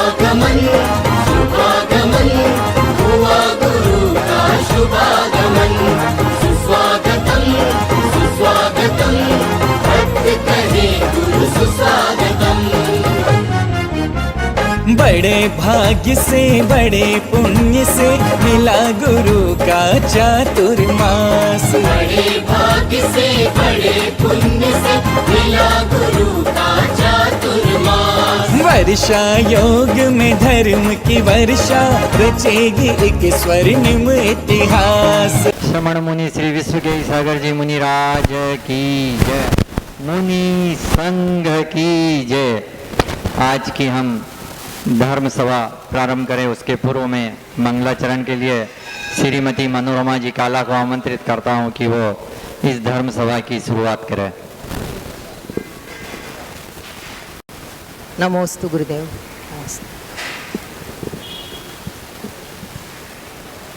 शुभागमन शुभागमन हुआ गुरु का शुभागमन। सुस्वागतम सुस्वागतम भक्त कहे गुरु सुस्वागतम। बड़े भाग्य से बड़े पुण्य से मिला गुरु का चातुर्मास। बड़े भाग्य से बड़े पुण्य से मिला गुरु का चातुर्मास। वर्षा योग में धर्म की वर्षा रचेगी एक स्वर्णिम इतिहास। श्रमण मुनि श्री विश्व के सागर जी मुनि राज की जय, मुनि संघ की जय। आज की हम धर्म सभा प्रारंभ करें उसके पूर्व में मंगलाचरण के लिए श्रीमती मनोरमा जी काला को आमंत्रित करता हूं कि वो इस धर्म सभा की शुरुआत करें। नमोस्तु गुरुदेव।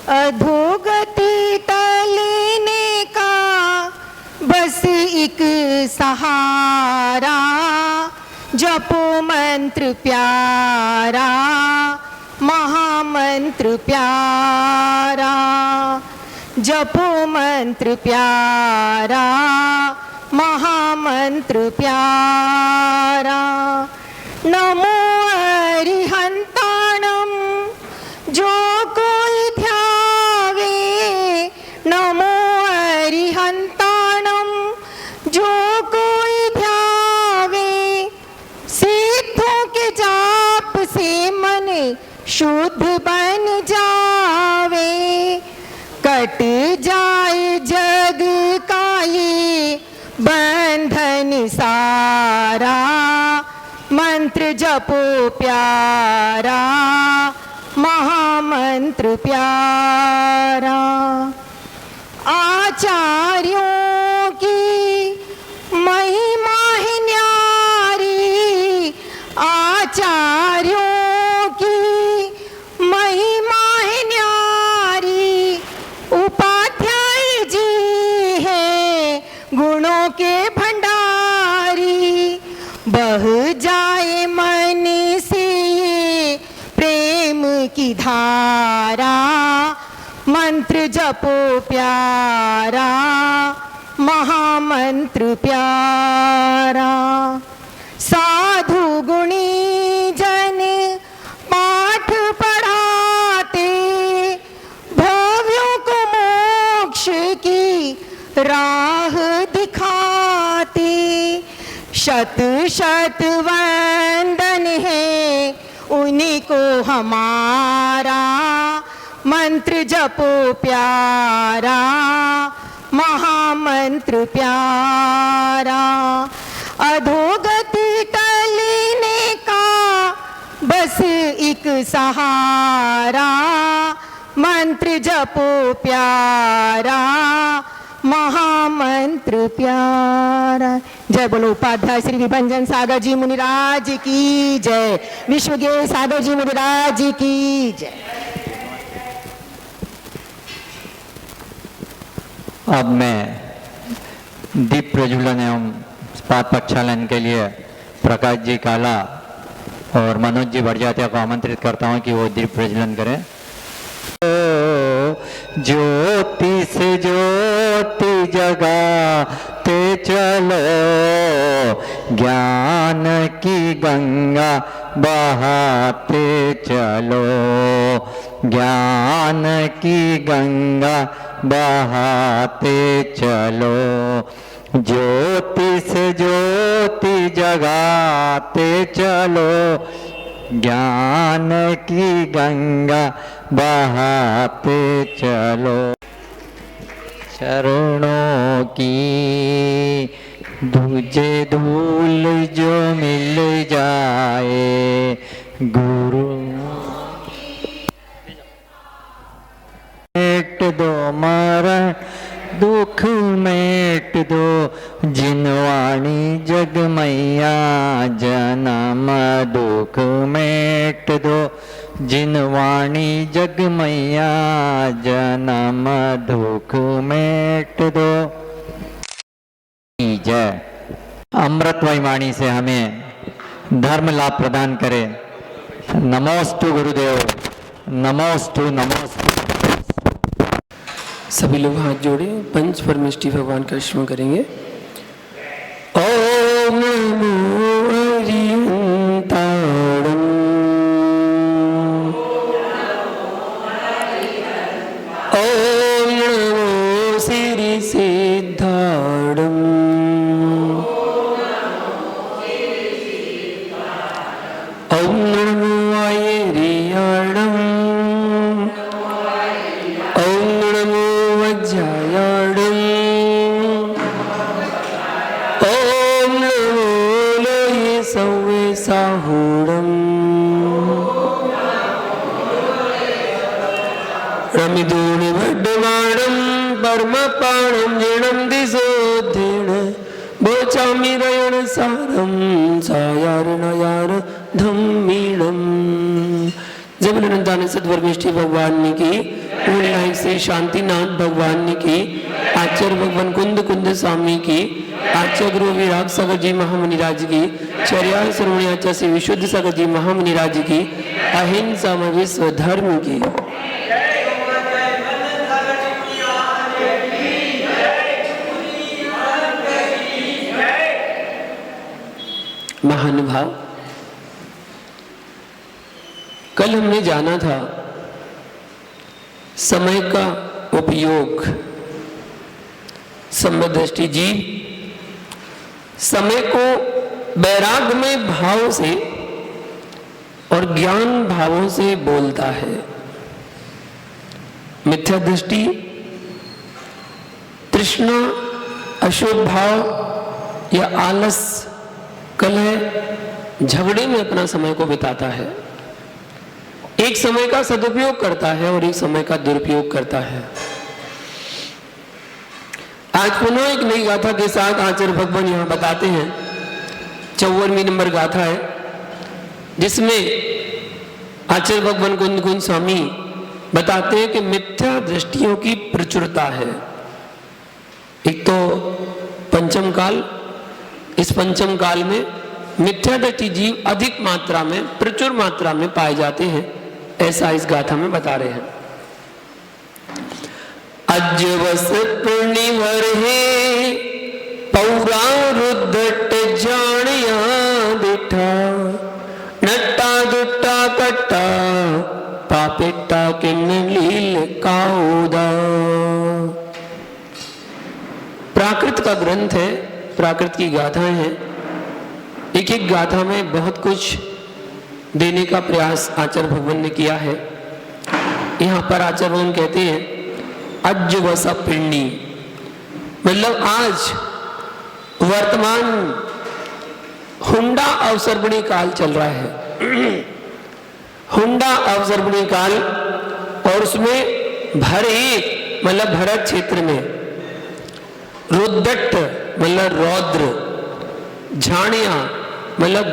अधोगति टलने का बस एक सहारा, जपो मंत्र प्यारा महामंत्र प्यारा। जपो मंत्र प्यारा महामंत्र प्यारा। नमो अरिहंताणम जो कोई ध्यावे। नमो अरिहंताणम जो कोई ध्यावे। सिद्धों के जाप से मन शुद्ध बन जावे। कट जाए जग का ये बंधन सारा, मंत्र जपो प्यारा महामंत्र प्यारा। आचार्यों की महिमा है न्यारी। आचार्यों की महिमा है न्यारी। उपाध्याय जी है गुणों के भंडारी। बह जाए मन से प्रेम की धारा, मंत्र जपो प्यारा महामंत्र प्यारा। साधु गुणी जन पाठ पढ़ाते, भव्यों को मोक्ष की राह दिखाते। शत शत वंदन है उन्हीं को हमारा, मंत्र जपो प्यारा महामंत्र प्यारा। अधोगति टलने का बस एक सहारा, मंत्र जपो प्यारा महामंत्र प्यारा। जय बोलो उपाध्याय श्री विभंजन सागर जी मुनिराज की जय। विश्व के सागर जी मुनिराज की जय। अब मैं दीप प्रज्वलन एवं पाद प्रक्षालन के लिए प्रकाश जी काला और मनोज जी बढ़जात्या को आमंत्रित करता हूं कि वो दीप प्रज्वलन करें। ज्योति से ज्योति जगाते चलो, ज्ञान की गंगा बहाते चलो। ज्ञान की गंगा बहाते चलो। ज्योति से ज्योति जगाते चलो, ज्ञान की गंगा बहाते चलो। चरणों की दूजे धूल जो मिल जाए, गुरु मेट दो मरण दुख मेट दो, जिनवाणी जग मैया जन्म दुख मेट दो। जिनवाणी जग मैया जन्म दुख मेट दो। जय। अमृतमय वाणी से हमें धर्म लाभ प्रदान करे नमोस्तु गुरुदेव, नमोस्तु नमोस्तु। सभी लोग हाथ जोड़े पंच परमेष्टि भगवान का स्मरण करेंगे। ओम नमो हरिहंताणं, ओम नमो श्री सिद्धाणं, ओम नमो आयर्याणं, ओम नमो वज्रायाणं, ओम नमो लोये सौवे साहूणं, रमिदूणि वड्डमाणं परमपाणं जिणं दिशोद्धेण बोचामि रयण सारं सायारणयार धम्मीणं। जब अनंतानंद सद्वर्गेष्ठी भगवान की, मूल नायक श्री शांतिनाथ भगवान की, आचार्य भगवान कुंद कुंद स्वामी की, आचार्य गुरु विराग सागर जी महामुनिराज की, चर्या श्रवणी आचार्य श्री विशुद्ध सागर जी महामुनिराज की, अहिंसा में विश्व धर्म की। महानुभाव, कल हमने जाना था समय का उपयोग। समदृष्टि जीव समय को वैराग्यमय भाव से और ज्ञान भावों से बोलता है। मिथ्या दृष्टि तृष्णा, अशुभ भाव या आलस, कलह, झगड़े में अपना समय को बिताता है। एक समय का सदुपयोग करता है और एक समय का दुरुपयोग करता है। आज पुनः एक नई गाथा के साथ आचार्य भगवान यहां बताते हैं। 54वीं नंबर गाथा है, जिसमें आचार्य भगवान कुंद कुंद स्वामी बताते हैं कि मिथ्या दृष्टियों की प्रचुरता है। एक तो पंचम काल, इस पंचम काल में मिथ्या दृष्टि जीव अधिक मात्रा में, प्रचुर मात्रा में पाए जाते हैं, ऐसा इस गाथा में बता रहे हैं। अज्वस पूर्णिवर है पौरा रुद्रट जानिया बिठा, नट्टा दुट्टा कट्टा पापिट्टा किन लील काउदा। प्राकृत का ग्रंथ है, प्राकृत की गाथाएं हैं। एक एक गाथा में बहुत कुछ देने का प्रयास आचार्य भगवान ने किया है। यहाँ पर आचार्य भगवान कहते हैं अज्वस पिंडी, मतलब आज वर्तमान हुंडा अवसर्पणी काल चल रहा है। हुंडा अवसर्पणी काल, और उसमें भरे मतलब भरत क्षेत्र में रुद्रट मतलब रौद्र, झाणिया मतलब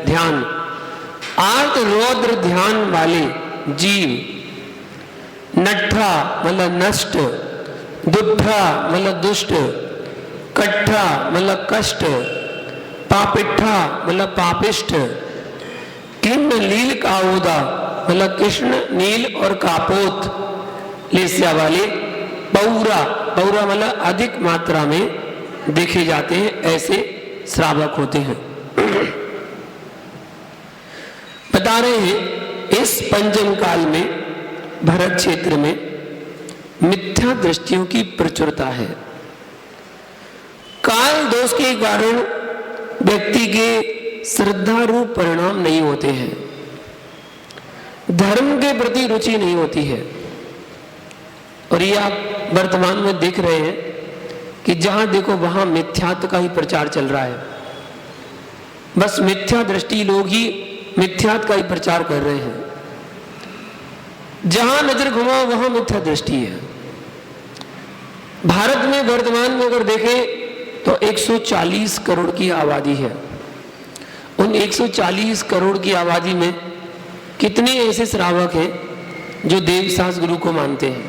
ध्यान, आर्त रौद्र ध्यान वाले जीव, नट्ठा मतलब नष्ट, दुष्टा मतलब दुष्ट, कट्ठा मतलब कष्ट, पापिट्ठा मतलब पापिष्ट, किन्न लील काउदा मतलब कृष्ण नील और कापोत लेस्या वाले, पौरा, पौरा मतलब अधिक मात्रा में देखे जाते हैं, ऐसे श्रावक होते हैं। बता रहे हैं इस पंचम काल में भरत क्षेत्र में मिथ्या दृष्टियों की प्रचुरता है। काल दोष के कारण व्यक्ति के श्रद्धारूप परिणाम नहीं होते हैं, धर्म के प्रति रुचि नहीं होती है। और ये आप वर्तमान में देख रहे हैं कि जहां देखो वहां मिथ्यात्व का ही प्रचार चल रहा है। बस मिथ्या दृष्टि लोग ही मिथ्यात्व का ही प्रचार कर रहे हैं। जहां नजर घुमाओ वहां मिथ्या दृष्टि है। भारत में वर्तमान में अगर देखें तो 140 करोड़ की आबादी है। उन 140 करोड़ की आबादी में कितने ऐसे श्रावक हैं जो देवसास गुरु को मानते हैं?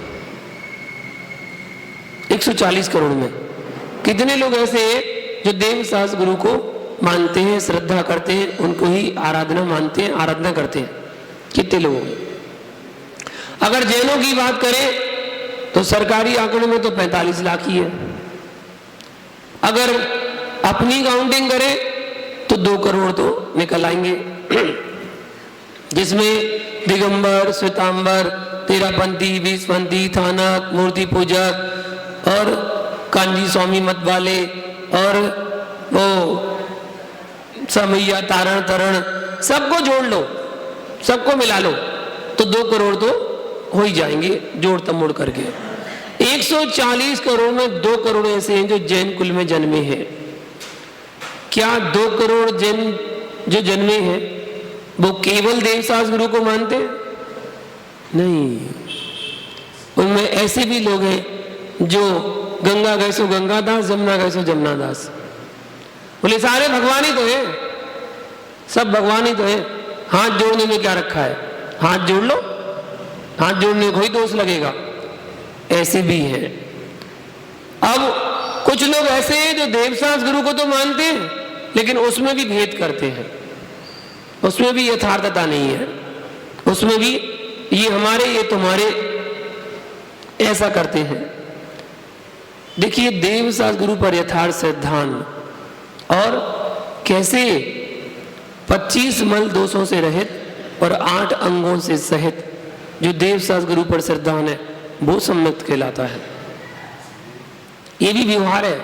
140 करोड़ में कितने लोग ऐसे हैं जो देवसास गुरु को मानते हैं, श्रद्धा करते हैं, उनको ही आराधना मानते हैं, आराधना करते हैं। कितने लोग हैं? अगर जैनों की बात करें तो सरकारी आंकड़े में तो 45 लाख ही है। अगर अपनी काउंटिंग करें तो 2 करोड़ तो निकल आएंगे, जिसमें दिगंबर, श्वेतांबर, तेरापंथी, 20पंथी, थानक, मूर्ति पूजक और कांजी स्वामी मत वाले और वो समैया, तारण तरण, सबको जोड़ लो, सबको मिला लो तो 2 करोड़ तो हो ही जाएंगे जोड़ तमोड़ करके। 140 करोड़ में 2 करोड़ ऐसे हैं जो जैन कुल में जन्मे हैं। क्या 2 करोड़ जैन जो जन्मे हैं वो केवल देवसास गुरु को मानते हैं? नहीं, उनमें ऐसे भी लोग हैं जो गंगा गए सो गंगादास, जमुना गए सो जमुनादास। बोले सारे भगवान ही तो है, सब भगवान ही तो है, हाथ जोड़ने में क्या रखा है? हाथ जोड़ लो, हाथ जोड़ने में कोई दोष लगेगा। ऐसे भी हैं। अब कुछ लोग ऐसे हैं जो देवसास गुरु को तो मानते हैं लेकिन उसमें भी भेद करते हैं, उसमें भी यथार्थता नहीं है, उसमें भी ये हमारे ये तुम्हारे ऐसा करते हैं। देखिए देवसास गुरु पर यथार्थ सिद्धांत और कैसे 25 मल दोषों से रहित और 8 अंगों से सहित जो देवसास गुरु पर सिद्धांत है वो सम्यक कहलाता है। ये भी व्यवहार है,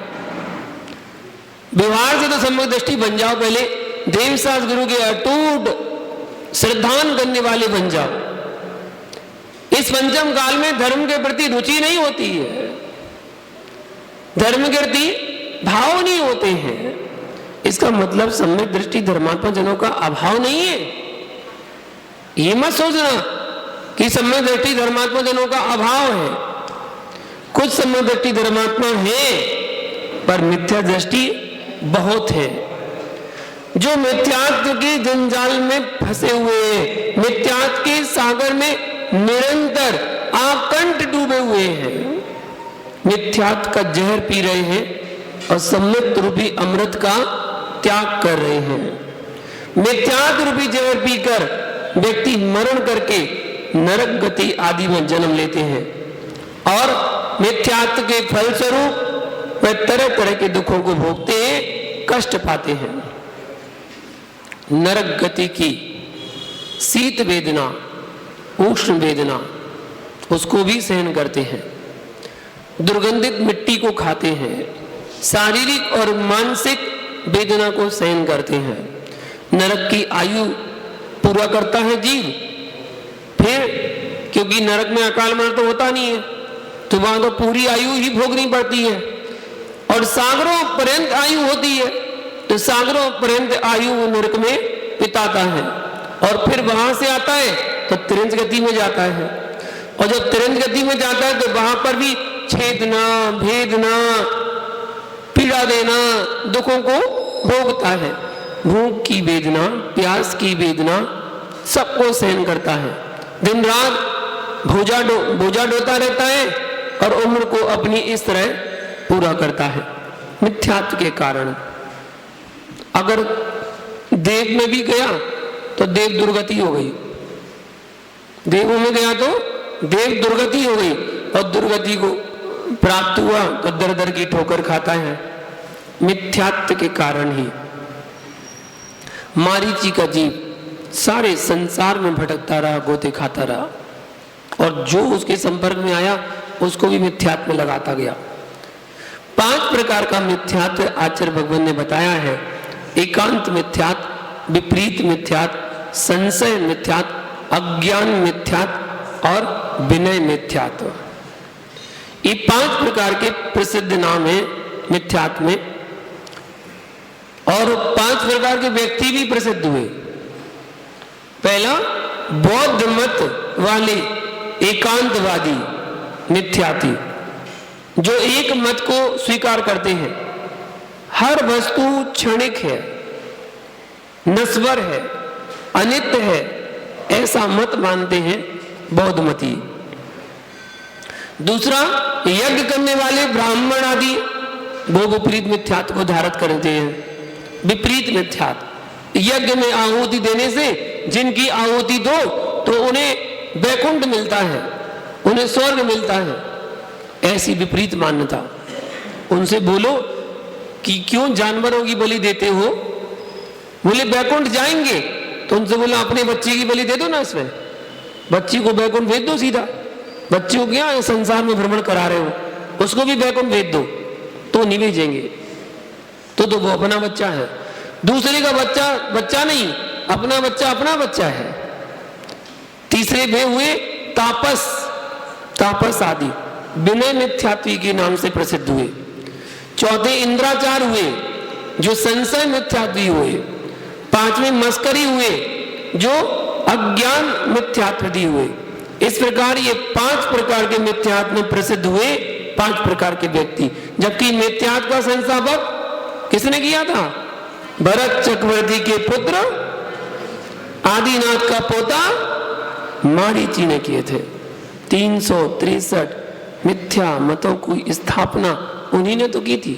व्यवहार से तो सम्यक दृष्टि बन जाओ, पहले देवसास गुरु के अटूट श्रद्धान करने वाले बन जाओ। इस पंचम काल में धर्म के प्रति रुचि नहीं होती है, धर्म के प्रति भाव नहीं होते हैं। इसका मतलब सम्यक दृष्टि धर्मात्मा जनों का अभाव नहीं है। ये मत सोचना कि सम्यक दृष्टि धर्मात्मा जनों का अभाव है। कुछ सम्यक दृष्टि धर्मात्मा है पर मिथ्या दृष्टि बहुत है, जो मिथ्यात्व के जंजाल में फंसे हुए हैं, मिथ्यात्व के सागर में निरंतर आकंठ डूबे हुए हैं, मिथ्यात्व का जहर पी रहे हैं और सम्यक रूपी अमृत का त्याग कर रहे हैं। मिथ्यात्व रूपी जहर पीकर व्यक्ति मरण करके नरक गति आदि में जन्म लेते हैं और मिथ्यात्व के फलस्वरूप वे तरह तरह के दुखों को भोगते हैं, कष्ट पाते हैं। नरक गति की शीत वेदना, उष्ण वेदना उसको भी सहन करते हैं, दुर्गंधित मिट्टी को खाते हैं, शारीरिक और मानसिक वेदना को सहन करते हैं। नरक की आयु पूरा करता है जीव, फिर क्योंकि नरक में अकाल मरण तो होता नहीं है तो वहां तो पूरी आयु ही भोगनी पड़ती है और सागरों पर्यंत आयु होती है तो सागरों पर्यंत आयु नरक में बिताता है और फिर वहां से आता है तो तिरंज गति में जाता है और जब तिरंज गति में जाता है तो वहां पर भी छेदना, भेदना, पीड़ा देना, दुखों को भोगता है। भूख की वेदना, प्यास की वेदना सबको सहन करता है, दिन रात बोझा ढोता रहता है और उम्र को अपनी इस तरह पूरा करता है मिथ्यात्व के कारण। अगर देव में भी गया तो देव दुर्गति हो गई, देवों में गया तो देव दुर्गति हो गई और दुर्गति को प्राप्त हुआ तो दर दर की ठोकर खाता है मिथ्यात्व के कारण ही। मारीची का जीव सारे संसार में भटकता रहा, गोते खाता रहा और जो उसके संपर्क में आया उसको भी मिथ्यात्व में लगाता गया। 5 प्रकार का मिथ्यात्व आचार्य भगवान ने बताया है। एकांत मिथ्यात्व, विपरीत मिथ्यात्व, संशय मिथ्यात्व, अज्ञान मिथ्यात्व और विनय मिथ्यात्व। ये 5 प्रकार के प्रसिद्ध नाम है मिथ्यात्व में और 5 प्रकार के व्यक्ति भी प्रसिद्ध हुए। पहला बौद्ध मत वाले एकांतवादी मिथ्याती, जो एक मत को स्वीकार करते हैं, हर वस्तु क्षणिक है, नश्वर है, अनित्य है, ऐसा मत मानते हैं बौद्ध मती। दूसरा यज्ञ करने वाले ब्राह्मण आदि वो विपरीत मिथ्यात्व को धारण करते हैं। विपरीत मिथ्यात्व। यज्ञ में आहुति देने से जिनकी आहुति दो तो उन्हें वैकुंठ मिलता है, उन्हें स्वर्ग मिलता है, ऐसी विपरीत मान्यता। उनसे बोलो कि क्यों जानवरों की बलि देते हो? बोले वैकुंठ जाएंगे। तो उनसे बोला अपने बच्चे की बलि दे दो ना, इसमें बच्ची को वैकुंठ भेज दो सीधा। बच्चे को क्या संसार में भ्रमण करा रहे हो, उसको भी वैकुंठ भेज दो। तो नहीं भेजेंगे, तो वो अपना बच्चा है, दूसरे का बच्चा बच्चा नहीं, अपना बच्चा है। तीसरे वे हुए तापस आदि विनय मिथ्यात्वी के नाम से प्रसिद्ध हुए। चौथे इंद्राचार हुए जो संशय मिथ्यात्वी हुए। पांचवें मस्करी हुए जो अज्ञान मिथ्यात्वी हुए। इस प्रकार ये 5 प्रकार के मिथ्यात्व में प्रसिद्ध हुए 5 प्रकार के व्यक्ति। जबकि मिथ्यात्व का संस्थापक किसने किया था? भरत चक्रवर्ती के पुत्र आदिनाथ का पोता मारीची ने किए थे। 363 मिथ्या मतों की स्थापना उन्हीं ने तो की थी।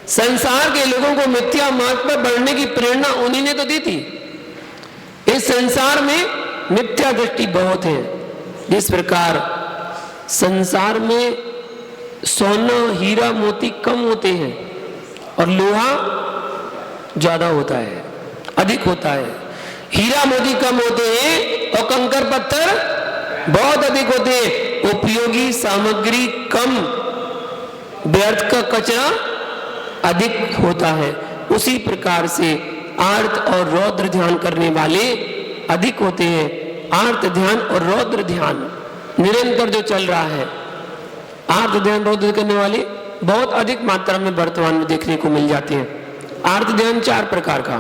संसार के लोगों को मिथ्या मार्ग पर बढ़ने की प्रेरणा उन्हीं ने तो दी थी। इस संसार में मिथ्या दृष्टि बहुत है। जिस प्रकार संसार में सोना हीरा मोती कम होते हैं और लोहा ज्यादा होता है, अधिक होता है। हीरा मोती कम होते हैं और कंकर पत्थर बहुत अधिक होते हैं। उपयोगी सामग्री कम, व्यर्थ का कचरा अधिक होता है। उसी प्रकार से आर्त और रौद्र ध्यान करने वाले अधिक होते हैं। आर्त ध्यान और रौद्र ध्यान निरंतर जो चल रहा है, आर्त ध्यान रौद्र करने वाले बहुत अधिक मात्रा में वर्तमान में देखने को मिल जाते हैं। आर्त ध्यान 4 प्रकार का,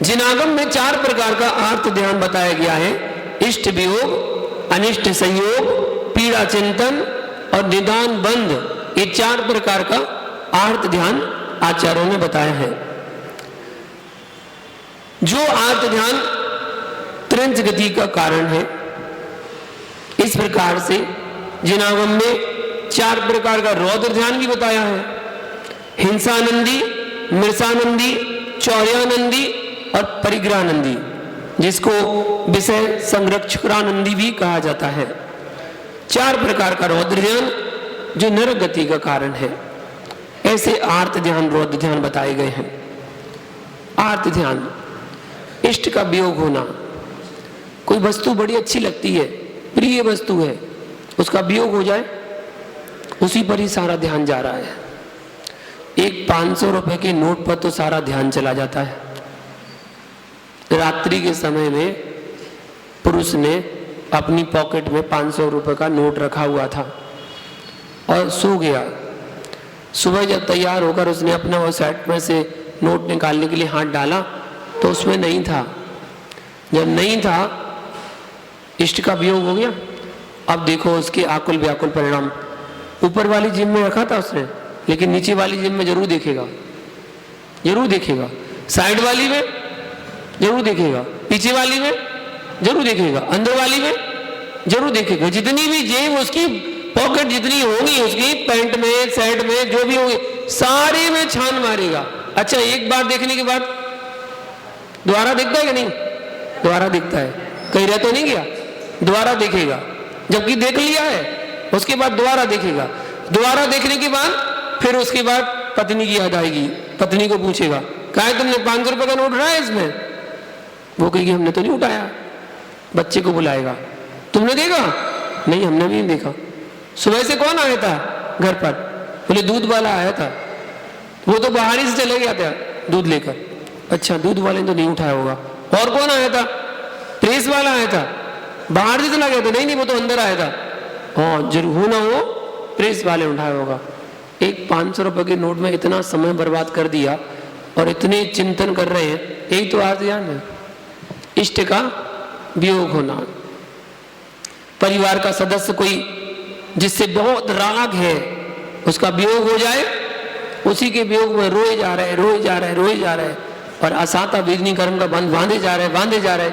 जिनागम में 4 प्रकार का आर्त ध्यान बताया गया है। इष्ट वियोग, अनिष्ट संयोग, पीड़ा चिंतन और निदान बंध, ये 4 प्रकार का आर्त ध्यान आचार्यों ने बताया है। जो आर्त ध्यान त्रिंच गति का कारण है। इस प्रकार से जिनागम में 4 प्रकार का रौद्र ध्यान भी बताया है। हिंसानंदी, मृषानंदी, चौर्यानंदी और परिग्रहानंदी, जिसको विषय संरक्षकानंदी भी कहा जाता है। 4 प्रकार का रौद्र ध्यान जो नर गति का कारण है। ऐसे आर्त ध्यान रौद्र ध्यान बताए गए हैं। आर्त ध्यान, इष्ट का वियोग होना। कोई वस्तु बड़ी अच्छी लगती है, प्रिय वस्तु है, उसका वियोग हो जाए, उसी पर ही सारा ध्यान जा रहा है। एक 500 रुपए के नोट पर तो सारा ध्यान चला जाता है। रात्रि के समय में पुरुष ने अपनी पॉकेट में 500 रुपए का नोट रखा हुआ था और सो गया। सुबह जब तैयार होकर उसने अपना वो सेट में से नोट निकालने के लिए हाथ डाला तो उसमें नहीं था। जब नहीं था, इष्ट का वियोग हो गया। अब देखो उसके आकुल व्याकुल परिणाम। ऊपर वाली जेब में रखा था उसने, लेकिन नीचे वाली जेब में जरूर देखेगा, जरूर देखेगा। साइड वाली में जरूर देखेगा, पीछे वाली में जरूर देखेगा, अंदर वाली में जरूर देखेगा। जितनी भी जेब उसकी पॉकेट जितनी होगी उसकी पैंट में, शर्ट में, जो भी होगी, सारे में छान मारेगा। अच्छा, एक बार देखने के बाद दोबारा दिखता है कि नहीं? दोबारा दिखता है। कहीं रह तो नहीं गया? दोबारा देखेगा। जबकि देख लिया है, उसके बाद दोबारा देखेगा। दोबारा देखने के बाद फिर उसके बाद पत्नी की याद आएगी। पत्नी को पूछेगा, कहा तुमने 500 रुपए का नोट उठाया इसमें? वो कहेगी हमने तो नहीं उठाया। बच्चे को बुलाएगा, तुमने देखा? नहीं, हमने भी नहीं देखा। सुबह से कौन आया था घर पर? बोले दूध वाला आया था। वो तो बाहर ही से चले गया था दूध लेकर। अच्छा, दूध वाले ने तो नहीं उठाया होगा। और कौन आया था? प्रेस वाला आया था। बाहर से चला गया था। नहीं, वो तो अंदर आया था। हाँ, जरूर हो ना हो प्रेस वाले उठाया होगा। एक 500 रुपए के नोट में इतना समय बर्बाद कर दिया और इतने चिंतन कर रहे हैं। यही तो आर्त ध्यान है। इष्ट का वियोग होना। परिवार का सदस्य कोई जिससे बहुत राग है, उसका वियोग हो जाए, उसी के वियोग में रोए जा रहे, रोए जा रहे, रोए जा रहे, और असाता वेदनी कर्म का बंध बांधे जा रहे, बांधे जा रहे।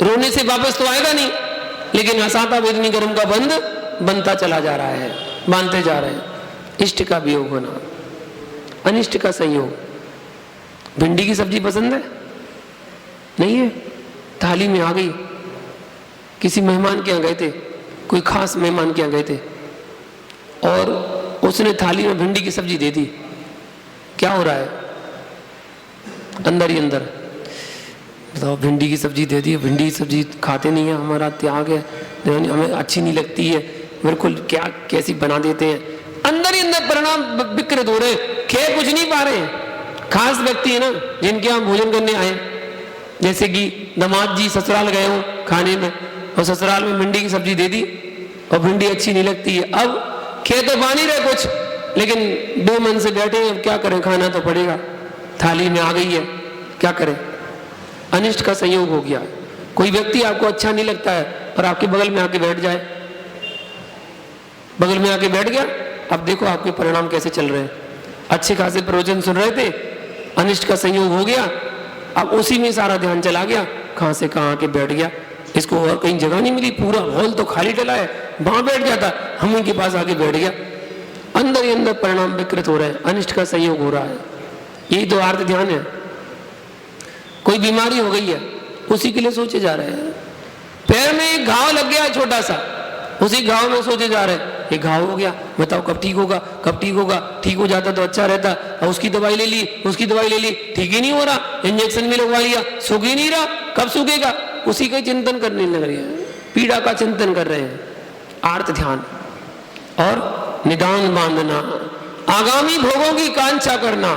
रोने से वापस तो आएगा नहीं, लेकिन असाता वेदनी कर्म का बंध बनता चला जा रहा है, बांधते जा रहे हैं। इष्ट का वियोग होना, अनिष्ट का संयोग। भिंडी की सब्जी पसंद है? नहीं है? थाली में आ गई, किसी मेहमान के यहाँ गए थे, कोई खास मेहमान के यहाँ गए थे और उसने थाली में भिंडी की सब्जी दे दी, क्या हो रहा है अंदर ही अंदर? बताओ, भिंडी की सब्जी दे दी, भिंडी की सब्जी खाते नहीं है, हमारा त्याग है, हमें अच्छी नहीं लगती है, बिल्कुल क्या कैसी बना देते हैं, अंदर ही अंदर परिणाम विकृत हो रहे हैं, खे कुछ नहीं पा रहे हैं। खास व्यक्ति है ना जिनके यहाँ भोजन करने आए, जैसे कि दामाद जी ससुराल गए हो खाने में और ससुराल में भिंडी की सब्जी दे दी और भिंडी अच्छी नहीं लगती है, अब खे तो पा नहीं रहे कुछ, लेकिन बेमन से बैठे हैं, अब क्या करें, खाना तो पड़ेगा, थाली में आ गई है, क्या करें? अनिष्ट का संयोग हो गया। कोई व्यक्ति आपको अच्छा नहीं लगता है और आपके बगल में आके बैठ जाए, बगल में आके बैठ गया, अब देखो आपके परिणाम कैसे चल रहे हैं। अच्छे खासे प्रवचन सुन रहे थे, अनिष्ट का संयोग हो गया, अब उसी में सारा ध्यान चला गया, कहां से कहां आके बैठ गया, इसको और कहीं जगह नहीं मिली, पूरा हॉल तो खाली डला है, वहां बैठ जाता, हम उनके पास आके बैठ गया, अंदर ही अंदर परिणाम विकृत हो रहे हैं, अनिष्ट का संयोग हो रहा है। यही तो आर्त ध्यान है। कोई बीमारी हो गई है, उसी के लिए सोचे जा रहे हैं। पैर में एक घाव लग गया छोटा सा, उसी घाव में सोचे जा रहे हैं, ये घाव हो गया, बताओ कब ठीक होगा, कब ठीक होगा, ठीक हो जाता तो अच्छा रहता, और उसकी दवाई ले ली, उसकी दवाई ले ली, ठीक ही नहीं हो रहा, इंजेक्शन भी लगवा लिया, सूख ही नहीं रहा, कब सूखेगा, उसी का चिंतन करने लग रहे हैं, पीड़ा का चिंतन कर रहे हैं। आर्त ध्यान और निदान बांधना, आगामी भोगों की कांक्षा करना,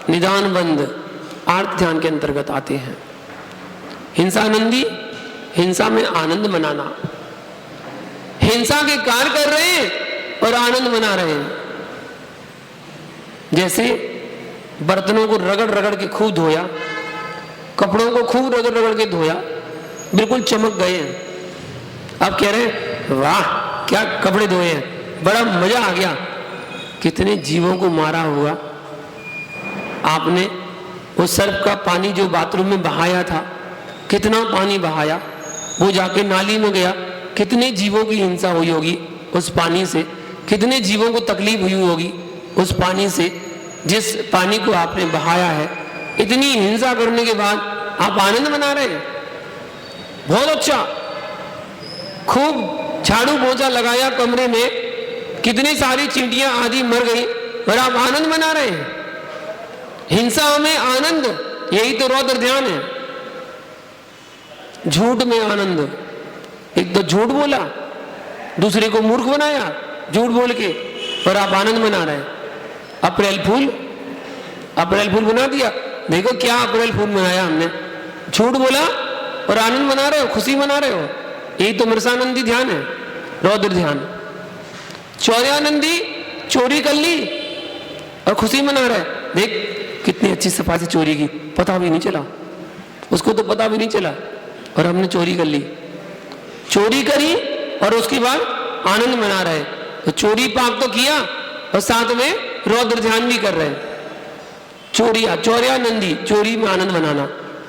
निदान बंद आर्त ध्यान के अंतर्गत आते हैं। हिंसानंदी, हिंसा में आनंद मनाना, हिंसा के कार्य कर रहे हैं और आनंद मना रहे हैं। जैसे बर्तनों को रगड़ रगड़ के खूब धोया, कपड़ों को खूब रगड़ रगड़ के धोया, बिल्कुल चमक गए हैं, अब कह रहे हैं वाह क्या कपड़े धोए हैं, बड़ा मजा आ गया। कितने जीवों को मारा हुआ आपने, उस सर्फ का पानी जो बाथरूम में बहाया था, कितना पानी बहाया, वो जाके नाली में गया, कितने जीवों की हिंसा हुई होगी उस पानी से, कितने जीवों को तकलीफ हुई होगी उस पानी से, जिस पानी को आपने बहाया है। इतनी हिंसा करने के बाद आप आनंद मना रहे हैं, बहुत अच्छा, खूब झाड़ू पोंछा लगाया कमरे में, कितनी सारी चींटियां आदि मर गई और आप आनंद मना रहे हैं। हिंसा में आनंद, यही तो रौद्र ध्यान है। झूठ में आनंद, एक तो झूठ बोला, दूसरे को मूर्ख बनाया झूठ बोल के, और आप आनंद मना रहे हैं। अप्रैल फूल, अप्रैल फूल बना दिया, देखो क्या अप्रैल फूल मनाया हमने, झूठ बोला और आनंद मना रहे हो, खुशी मना रहे हो। यही तो मृषानंदी ध्यान है, रौद्र ध्यान। चौर्यानंदी, चोरी कर ली और खुशी मना रहे, देख कितनी अच्छी सफाई से चोरी की, पता भी नहीं चला, उसको तो पता भी नहीं चला, और हमने चोरी कर ली, चोरी करी और उसके बाद आनंद मना रहे। तो चोरी पाप तो किया और साथ में रौद्र ध्यान भी कर रहे हैं। चोरिया, चौर्यानंदी, चोरी में आनंद मनाना,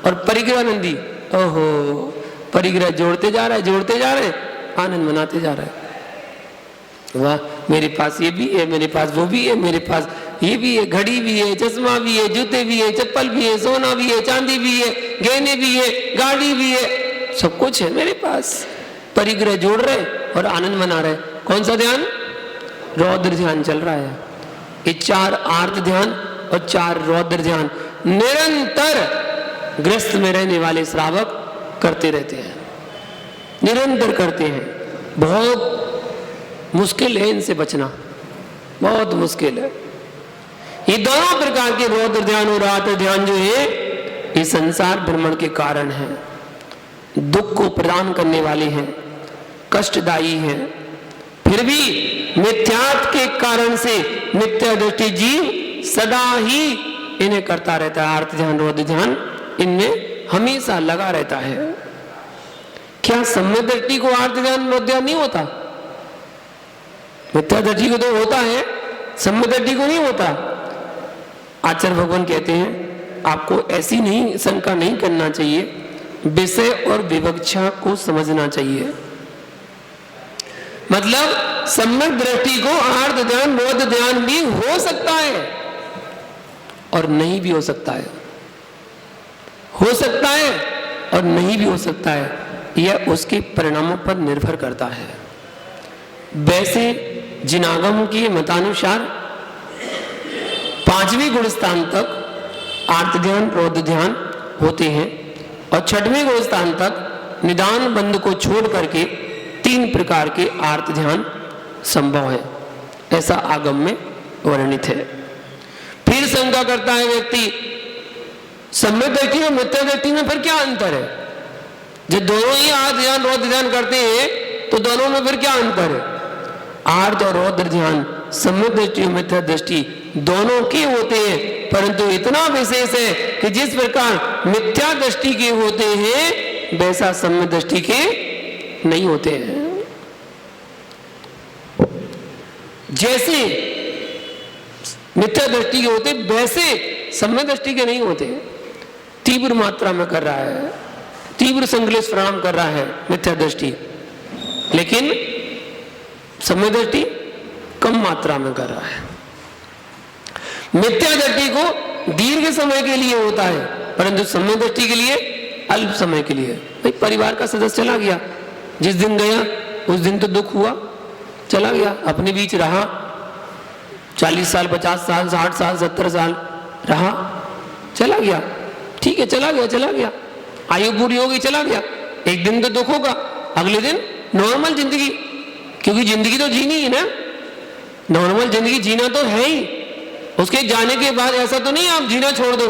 और परिग्रहानंदी, ओहो परिग्रह जोड़ते जा रहे, जोड़ते जा रहे, आनंद मनाते जा रहे। वाह, मेरे पास ये भी है, मेरे पास वो भी है, मेरे पास ये भी है, घड़ी भी है, चश्मा भी है, जूते भी है, चप्पल भी है, सोना भी है, चांदी भी है, गहने भी है, गाड़ी भी है, सब कुछ है मेरे पास। परिग्रह जोड़ रहे और आनंद मना रहे। कौन सा ध्यान? रौद्र ध्यान चल रहा है। ये 4 आर्त ध्यान और 4 रौद्र ध्यान निरंतर ग्रस्त में रहने वाले श्रावक करते रहते हैं, निरंतर करते हैं। बहुत मुश्किल है इनसे बचना, बहुत मुश्किल है। ये दोनों प्रकार के रौद्र ध्यान और आर्त ध्यान जो है, ये संसार भ्रमण के कारण है, दुख को प्रदान करने वाले हैं, कष्टदायी हैं। फिर भी मिथ्यात्व के कारण से मिथ्या दृष्टि जीव सदा ही इन्हें करता रहता है। आर्त ध्यान, रौद्र ध्यान इनमें हमेशा लगा रहता है। क्या सम्यक दृष्टि को आर्त ध्यान, रौद्र ध्यान नहीं होता? मिथ्या दृष्टि को तो होता है, सम्यक दृष्टि को नहीं होता। आचार्य भगवान कहते हैं आपको ऐसी नहीं शंका नहीं करना चाहिए, विषय और विवक्षा को समझना चाहिए। मतलब सम्यक दृष्टि को आर्त ध्यान बौद्ध ध्यान भी हो सकता है और नहीं भी हो सकता है, हो सकता है और नहीं भी हो सकता है, यह उसके परिणामों पर निर्भर करता है। वैसे जिन आगम के मतानुसार 5वें गुण स्थान तक आर्त ध्यान रौद्र ध्यान होते हैं और 6वें गुण स्थान तक निदान बंध को छोड़ करके 3 प्रकार के आर्त ध्यान संभव है, ऐसा आगम में वर्णित है। फिर शंका करता है व्यक्ति, सम्यक दृष्टि और मिथ्या दृष्टि में फिर क्या अंतर है? जब दोनों ही आर्त ध्यान रौद्र ध्यान करते हैं तो दोनों में फिर क्या अंतर है? आर्त और रौद्र ध्यान सम्यक दृष्टि और मिथ्या दृष्टि दोनों के होते हैं, परंतु इतना विशेष है कि जिस प्रकार मिथ्या दृष्टि के होते हैं वैसा सम्यक दृष्टि के नहीं होते हैं। जैसे मिथ्या दृष्टि के होते वैसे सम्यक दृष्टि के नहीं होते। तीव्र मात्रा में कर रहा है, तीव्र संश्लेष प्रारंभ कर रहा है मिथ्या दृष्टि, लेकिन सम्यक दृष्टि कम मात्रा में कर रहा है। मिथ्या दृष्टि को दीर्घ समय के लिए होता है, परंतु सम्यक दृष्टि के लिए अल्प समय के लिए। भाई परिवार का सदस्य चला गया, जिस दिन गया उस दिन तो दुख हुआ, चला गया, अपने बीच रहा, 40 साल 50 साल 60 साल 70 साल रहा, चला गया, ठीक है, चला गया, चला गया, आयु पूरी होगी, चला गया। एक दिन तो दुख होगा, अगले दिन नॉर्मल जिंदगी, क्योंकि जिंदगी तो जीनी है ना, नॉर्मल जिंदगी जीना तो है ही। उसके जाने के बाद ऐसा तो नहीं आप जीना छोड़ दो,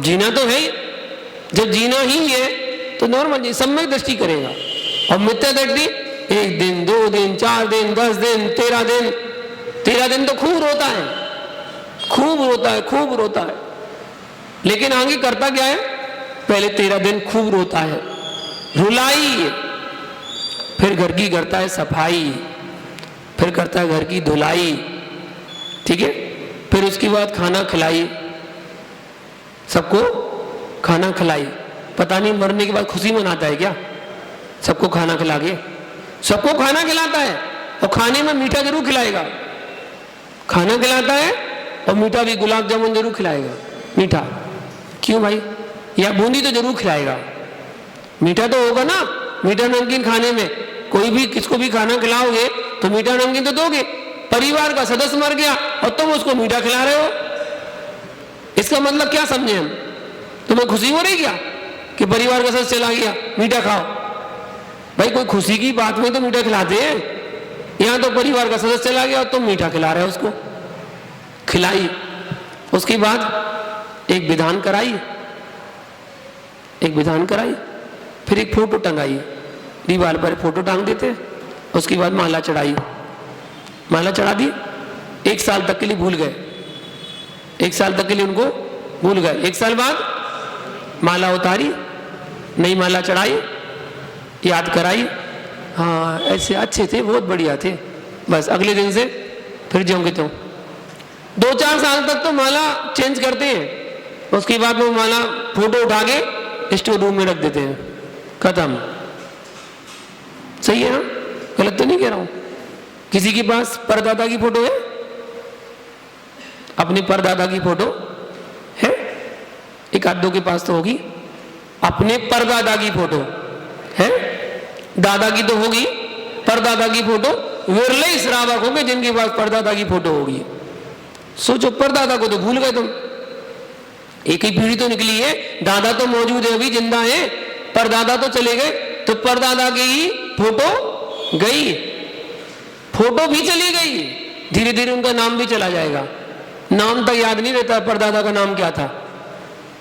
जीना तो है ही। जब जीना ही है तो नॉर्मल सम्यक दृष्टि करेगा। और मिथ्या दृष्टि 1 दिन 2 दिन 4 दिन 10 दिन 13 दिन, 13 दिन तो खूब रोता है, खूब रोता है, खूब रोता है, लेकिन आगे करता क्या है? पहले 13 दिन खूब रोता है, रुलाई, फिर घर की करता है सफाई, फिर करता है घर की धुलाई, ठीक है, फिर उसके बाद खाना खिलाई, सबको खाना खिलाई। पता नहीं मरने के बाद खुशी मनाता है क्या? सबको खाना खिला के, सबको खाना खिलाता है और खाने में मीठा जरूर खिलाएगा, खाना खिलाता है और मीठा भी, गुलाब जामुन जरूर खिलाएगा, मीठा। क्यों भाई? या बूंदी तो जरूर खिलाएगा, मीठा तो होगा ना। मीठा नमकीन खाने में कोई भी किसको भी खाना खिलाओगे तो मीठा नमकीन तो दोगे। परिवार का सदस्य मर गया और तुम उसको मीठा खिला रहे हो, इसका मतलब क्या समझे हम? तुम्हें खुशी हो रही क्या कि परिवार का सदस्य चला गया, मीठा खाओ? भाई कोई खुशी की बात में तो मीठा खिलाते हैं, यहां तो परिवार का सदस्य चला गया और तुम मीठा खिला रहे हो उसको। खिलाई, उसके बाद एक विधान कराई, एक विधान कराई, फिर एक फोटो टंगाई, दीवार पर फोटो टांग देते हैं, उसके बाद माला चढ़ाई, माला चढ़ा दी। 1 साल तक के लिए भूल गए, 1 साल तक के लिए उनको भूल गए। 1 साल बाद माला उतारी, नई माला चढ़ाई, याद कराई, हाँ ऐसे अच्छे थे, बहुत बढ़िया थे, बस अगले दिन से फिर ज्यों के त्यों। 2-4 साल तक तो माला चेंज करते हैं, उसके बाद वो माला फोटो उठा के स्टोर रूम में रख देते हैं, खत्म। सही है ना? गलत तो नहीं कह रहा हूं? किसी के पास परदादा की फोटो है? अपने परदादा की फोटो है? एक आध दो के पास तो होगी। अपने परदादा की फोटो है, दादा की तो होगी, परदादा की फोटो विरले ही श्रावक होंगे जिनके पास परदादा की फोटो होगी। सोचो, परदादा को तो भूल गए तुम। एक ही पीढ़ी तो निकली है, दादा तो मौजूद है, अभी जिंदा है, परदादा तो चले गए, तो परदादा की ही फोटो गई, फोटो भी चली गई, धीरे धीरे उनका नाम भी चला जाएगा। नाम तक याद नहीं रहता परदादा का नाम क्या था,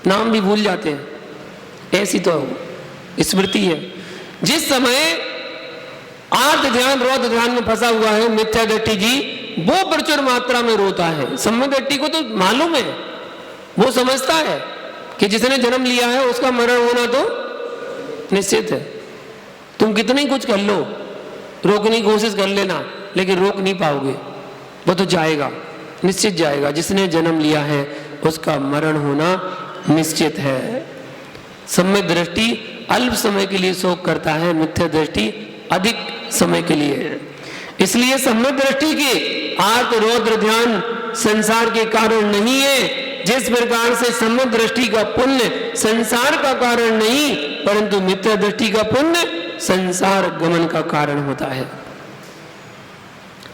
नाम भी भूल जाते हैं। ऐसी तो स्मृति है। जिस समय आर्त ध्यान रौद्र ध्यान में फंसा हुआ है मिथ्या दृष्टि जी, वो प्रचुर मात्रा में रोता है। सम्यक दृष्टि को तो मालूम है, वो समझता है कि जिसने जन्म लिया है उसका मरण होना तो निश्चित है। तुम कितनी कुछ कर लो, रोकने की कोशिश कर लेना, लेकिन रोक नहीं पाओगे, वो तो जाएगा, निश्चित जाएगा। जिसने जन्म लिया है उसका मरण होना निश्चित है। सम्यक दृष्टि अल्प समय के लिए शोक करता है, मिथ्या दृष्टि अधिक समय के लिए है। इसलिए सम्यक दृष्टि के आर्त रौद्र ध्यान संसार के कारण नहीं है। जिस प्रकार से सम्यक दृष्टि का पुण्य संसार का कारण नहीं, परंतु मिथ्या दृष्टि का पुण्य संसार गमन का कारण होता है।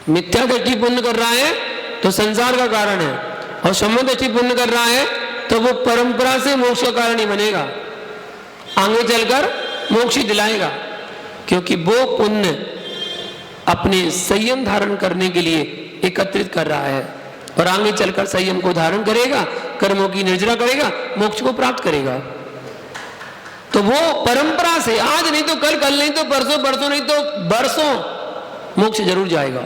मिथ्या दृष्टि पुण्य कर रहा है तो संसार का कारण है, और सम्यक दृष्टि पुण्य कर रहा है तो वो परंपरा से मोक्ष का कारण ही बनेगा, आगे चलकर मोक्ष दिलाएगा, क्योंकि वो पुण्य अपने संयम धारण करने के लिए एकत्रित कर रहा है और आगे चलकर संयम को धारण करेगा, कर्मों की निर्जरा करेगा, मोक्ष को प्राप्त करेगा। तो वो परंपरा से आज नहीं तो कल, कल नहीं तो परसों, परसों नहीं तो बरसों मोक्ष जरूर जाएगा।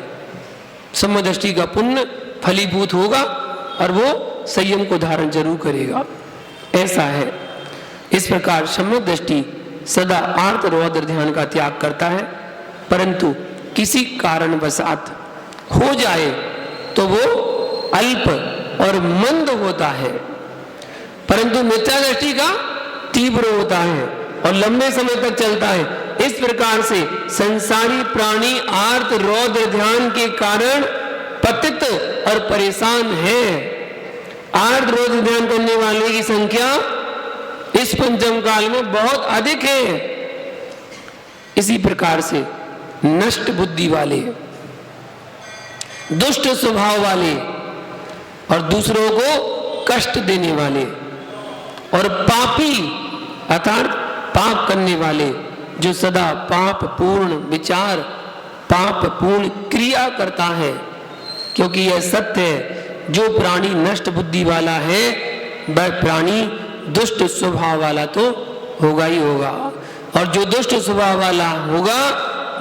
सम्यक दृष्टि का पुण्य फलीभूत होगा और वो संयम को धारण जरूर करेगा, ऐसा है। इस प्रकार सम्यक दृष्टि सदा आर्त रौद्र ध्यान का त्याग करता है, परंतु किसी कारणवशात हो जाए तो वो अल्प और मंद होता है, परंतु मिथ्या दृष्टि का तीव्र होता है और लंबे समय तक चलता है। इस प्रकार से संसारी प्राणी आर्त रौद्र ध्यान के कारण पतित और परेशान है। आर्त रौद्र ध्यान करने वाले की संख्या इस पंचम काल में बहुत अधिक है। इसी प्रकार से नष्ट बुद्धि वाले, दुष्ट स्वभाव वाले और दूसरों को कष्ट देने वाले और पापी अर्थात पाप करने वाले, जो सदा पाप पूर्ण विचार, पाप पूर्ण क्रिया करता है, क्योंकि यह सत्य है, जो प्राणी नष्ट बुद्धि वाला है वह प्राणी दुष्ट स्वभाव वाला तो होगा ही होगा, और जो दुष्ट स्वभाव वाला होगा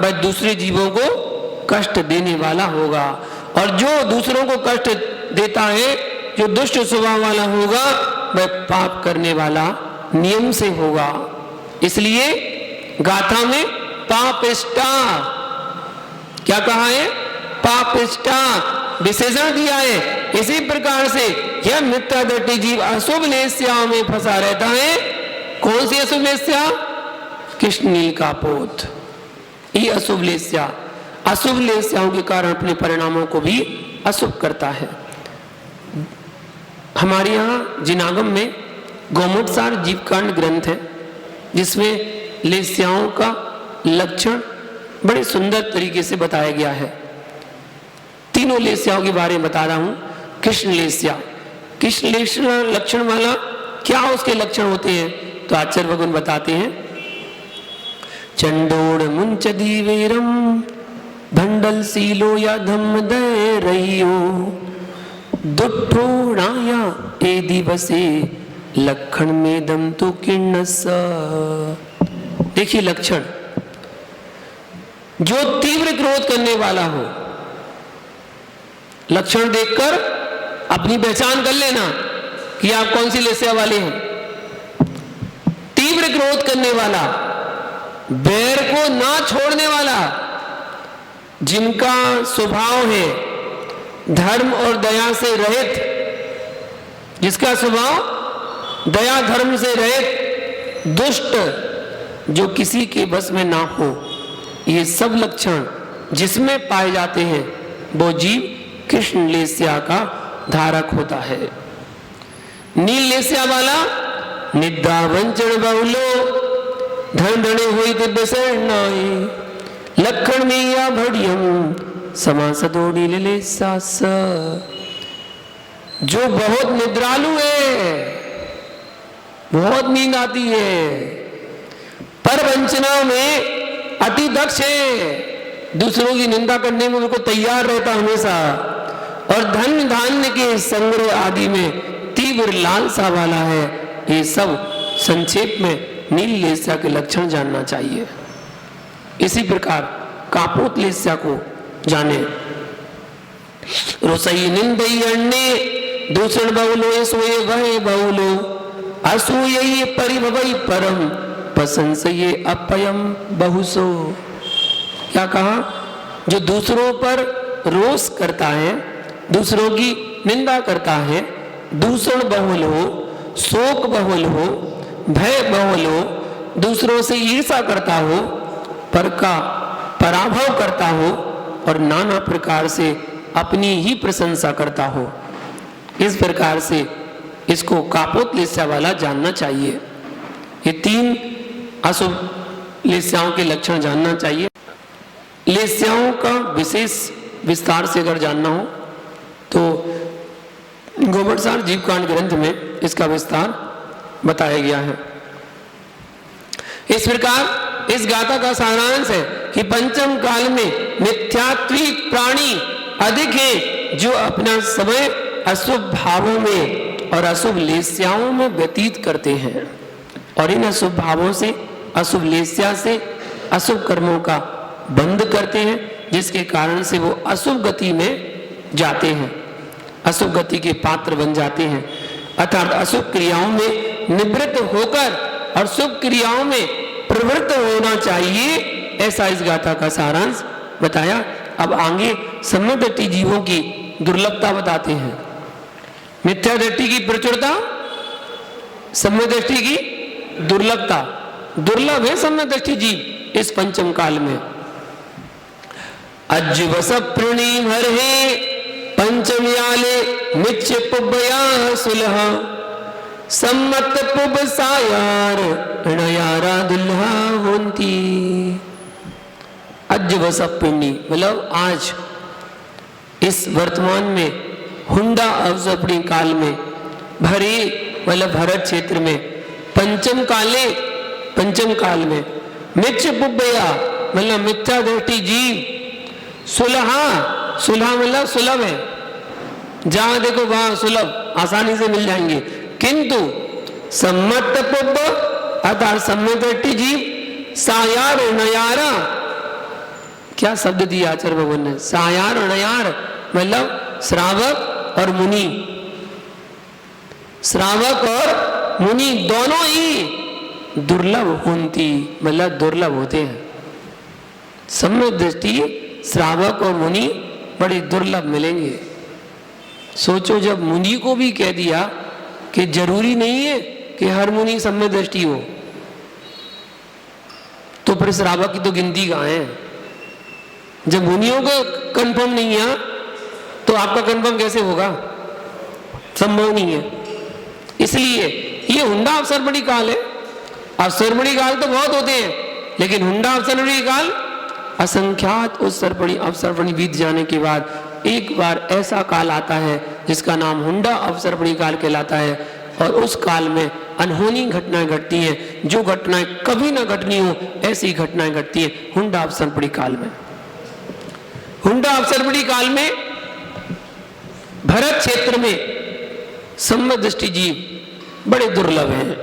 वह दूसरे जीवों को कष्ट देने वाला होगा, और जो दूसरों को कष्ट देता है, जो दुष्ट स्वभाव वाला होगा वह पाप करने वाला नियम से होगा। इसलिए गाथा में पापिष्टा क्या कहा है? पापिष्टा विशेषण दिया है। इसी प्रकार से यह मिथ्या दृष्टि जीव अशुभ लेस्याओं में फंसा रहता है। कौन सी अशुभ लेस्या? कृष्ण नील का पोत, ये अशुभ लेस्या अशुभ लेस्याओं के कारण अपने परिणामों को भी अशुभ करता है। हमारे यहाँ जिनागम में गौमुखसार जीवकांड ग्रंथ है, जिसमें लेस्याओं का लक्षण बड़े सुंदर तरीके से बताया गया है। तीनों लेस्याओं के बारे में बता रहा हूं। कृष्ण लेस्या, कृष्ण लेस्या लक्षण वाला क्या उसके लक्षण होते हैं? तो आचार्य भगवान बताते हैं, चंडोड़ मुंच दीवेरम भंडल सीलो या धम दे रहियो दुठोड़ाया ए दिवसे लक्षण में दम तो किन्नस। देखिए लक्षण, जो तीव्र क्रोध करने वाला हो, लक्षण देखकर अपनी पहचान कर लेना कि आप कौन सी लेस्या वाले हैं। तीव्र क्रोध करने वाला, बैर को ना छोड़ने वाला, जिनका स्वभाव है धर्म और दया से रहित, जिसका स्वभाव दया धर्म से रहित, दुष्ट, जो किसी के बस में ना हो, ये सब लक्षण जिसमें पाए जाते हैं वो जीव कृष्ण लेस्या का धारक होता है। नील लेस्या वाला निद्रा वंचन बहुलो धन धने हुई लक्षण में या भड़ियम समासदोड़ी ले सास। जो बहुत निद्रालु है, बहुत नींद आती है, पर वंचना में अति दक्ष है, दूसरों की निंदा करने में उनको तैयार रहता हमेशा, और धन धान्य के संग्रह आदि में तीव्र लालसा वाला है। ये सब संक्षेप में नील लेस्या के लक्षण जानना चाहिए। इसी प्रकार कापोत लेस्या को जाने। रोसई निंदई अन्ने दूषण बहुलो सोए वह बहुलो असूये परिभवई परम प्रशंसये अपयम बहुसो। क्या कहा? जो दूसरों पर रोष करता है, दूसरों की निंदा करता है, दूषण बहुल हो, शोक बहुल हो, भय बहुल हो, दूसरों से ईर्षा करता हो, पर का पराभव करता हो, और नाना प्रकार से अपनी ही प्रशंसा करता हो। इस प्रकार से इसको कापोत लेस्या वाला जानना चाहिए। ये 3 अशुभ लेस्याओं के लक्षण जानना चाहिए। लेस्याओं का विशेष विस्तार से अगर जानना हो तो गोबरसार जीवकांड ग्रंथ में इसका विस्तार बताया गया है। इस प्रकार इस गाथा का सारांश है कि पंचम काल में मिथ्यात्विक प्राणी अधिक हैं जो अपना समय अशुभ भावों में और अशुभ लेस्याओं में व्यतीत करते हैं और इन अशुभ भावों से, अशुभ लेस्या से अशुभ कर्मों का बंध करते हैं, जिसके कारण से वो अशुभ गति में जाते हैं, अशुभ गति के पात्र बन जाते हैं। अर्थात अशुभ क्रियाओं में निवृत्त होकर और शुभ क्रियाओं में प्रवृत्त होना चाहिए, ऐसा इस गाथा का सारांश बताया। अब आगे सम्यक दृष्टि जीवों की दुर्लभता बताते हैं। मिथ्या दृष्टि की प्रचुरता, सम्यक दृष्टि की दुर्लभता। दुर्लभ है सम्यक दृष्टि जीव इस पंचम काल में। अज्वस प्रणीम हरे पंचम्याले मिच्छ पुब्बया सुलह सम्मत पुब सायार णयारा दुल्हा होंती। अज्वस पिंडी मतलब आज इस वर्तमान में हुंडा अवसपड़ी काल में भरे मतलब भरत क्षेत्र में पंचम काल में मिच्छ पुब्बया मतलब मिथ्या दृष्टि जीव सुलहा, सुलहा मतलब सुलभ है, जहां देखो वहां सुलभ आसानी से मिल जाएंगे। किंतु सम्मत पुब्ब अर्थात सम्यक दृष्टि जीव सायार नयारा, क्या शब्द दिया आचार्य भगवान ने, सायार और नयार मतलब श्रावक और मुनि, श्रावक और मुनि दोनों ही दुर्लभ होती मतलब दुर्लभ होते हैं। सम्यक दृष्टि श्रावक और मुनि बड़े दुर्लभ मिलेंगे। सोचो जब मुनि को भी कह दिया कि जरूरी नहीं है कि हर मुनि सम्यक दृष्टि हो, तो फिर श्रावक की तो गिनती कहाँ है। जब मुनियों को कंफर्म नहीं है तो आपका कंफर्म कैसे होगा, संभव नहीं है। इसलिए ये हुंडा अवसरपड़ी काल है। अवसरपड़ी काल तो बहुत होते हैं, लेकिन हुंडा अवसरपड़ी काल असंख्यात अवसरपड़ी अवसरपड़ी बीत जाने के बाद एक बार ऐसा काल आता है जिसका नाम हुंडा अवसरपड़ी काल कहलाता है। और उस काल में अनहोनी घटनाएं घटती हैं, जो घटनाएं कभी ना घटनी हो ऐसी घटनाएं घटती हैं हुंडा अवसरपड़ी काल में। हुंडा अवसरपड़ी काल में भरत क्षेत्र में सम्यक दृष्टि जीव बड़े दुर्लभ हैं,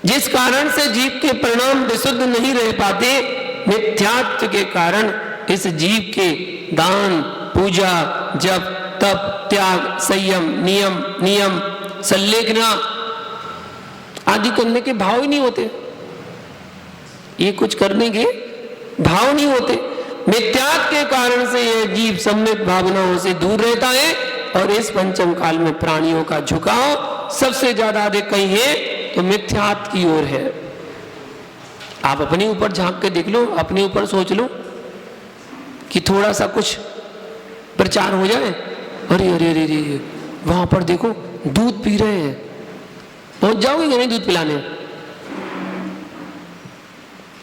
जिस कारण से जीव के परिणाम विशुद्ध नहीं रह पाते। मिथ्यात्व के कारण इस जीव के दान, पूजा, जप, तप, त्याग, संयम, नियम, संलेखना आदि करने के भाव ही नहीं होते। ये कुछ करने के भाव नहीं होते। मिथ्यात्व के कारण से यह जीव सम्यक भावनाओं से दूर रहता है और इस पंचम काल में प्राणियों का झुकाव सबसे ज्यादा अधिक कहीं है तो मिथ्यात्व की ओर है। आप अपने ऊपर झांक के देख लो, अपने ऊपर सोच लो कि थोड़ा सा कुछ प्रचार हो जाए, अरे अरे अरे अरे वहां पर देखो दूध पी रहे हैं, पहुंच जाओगे कि नहीं दूध पिलाने?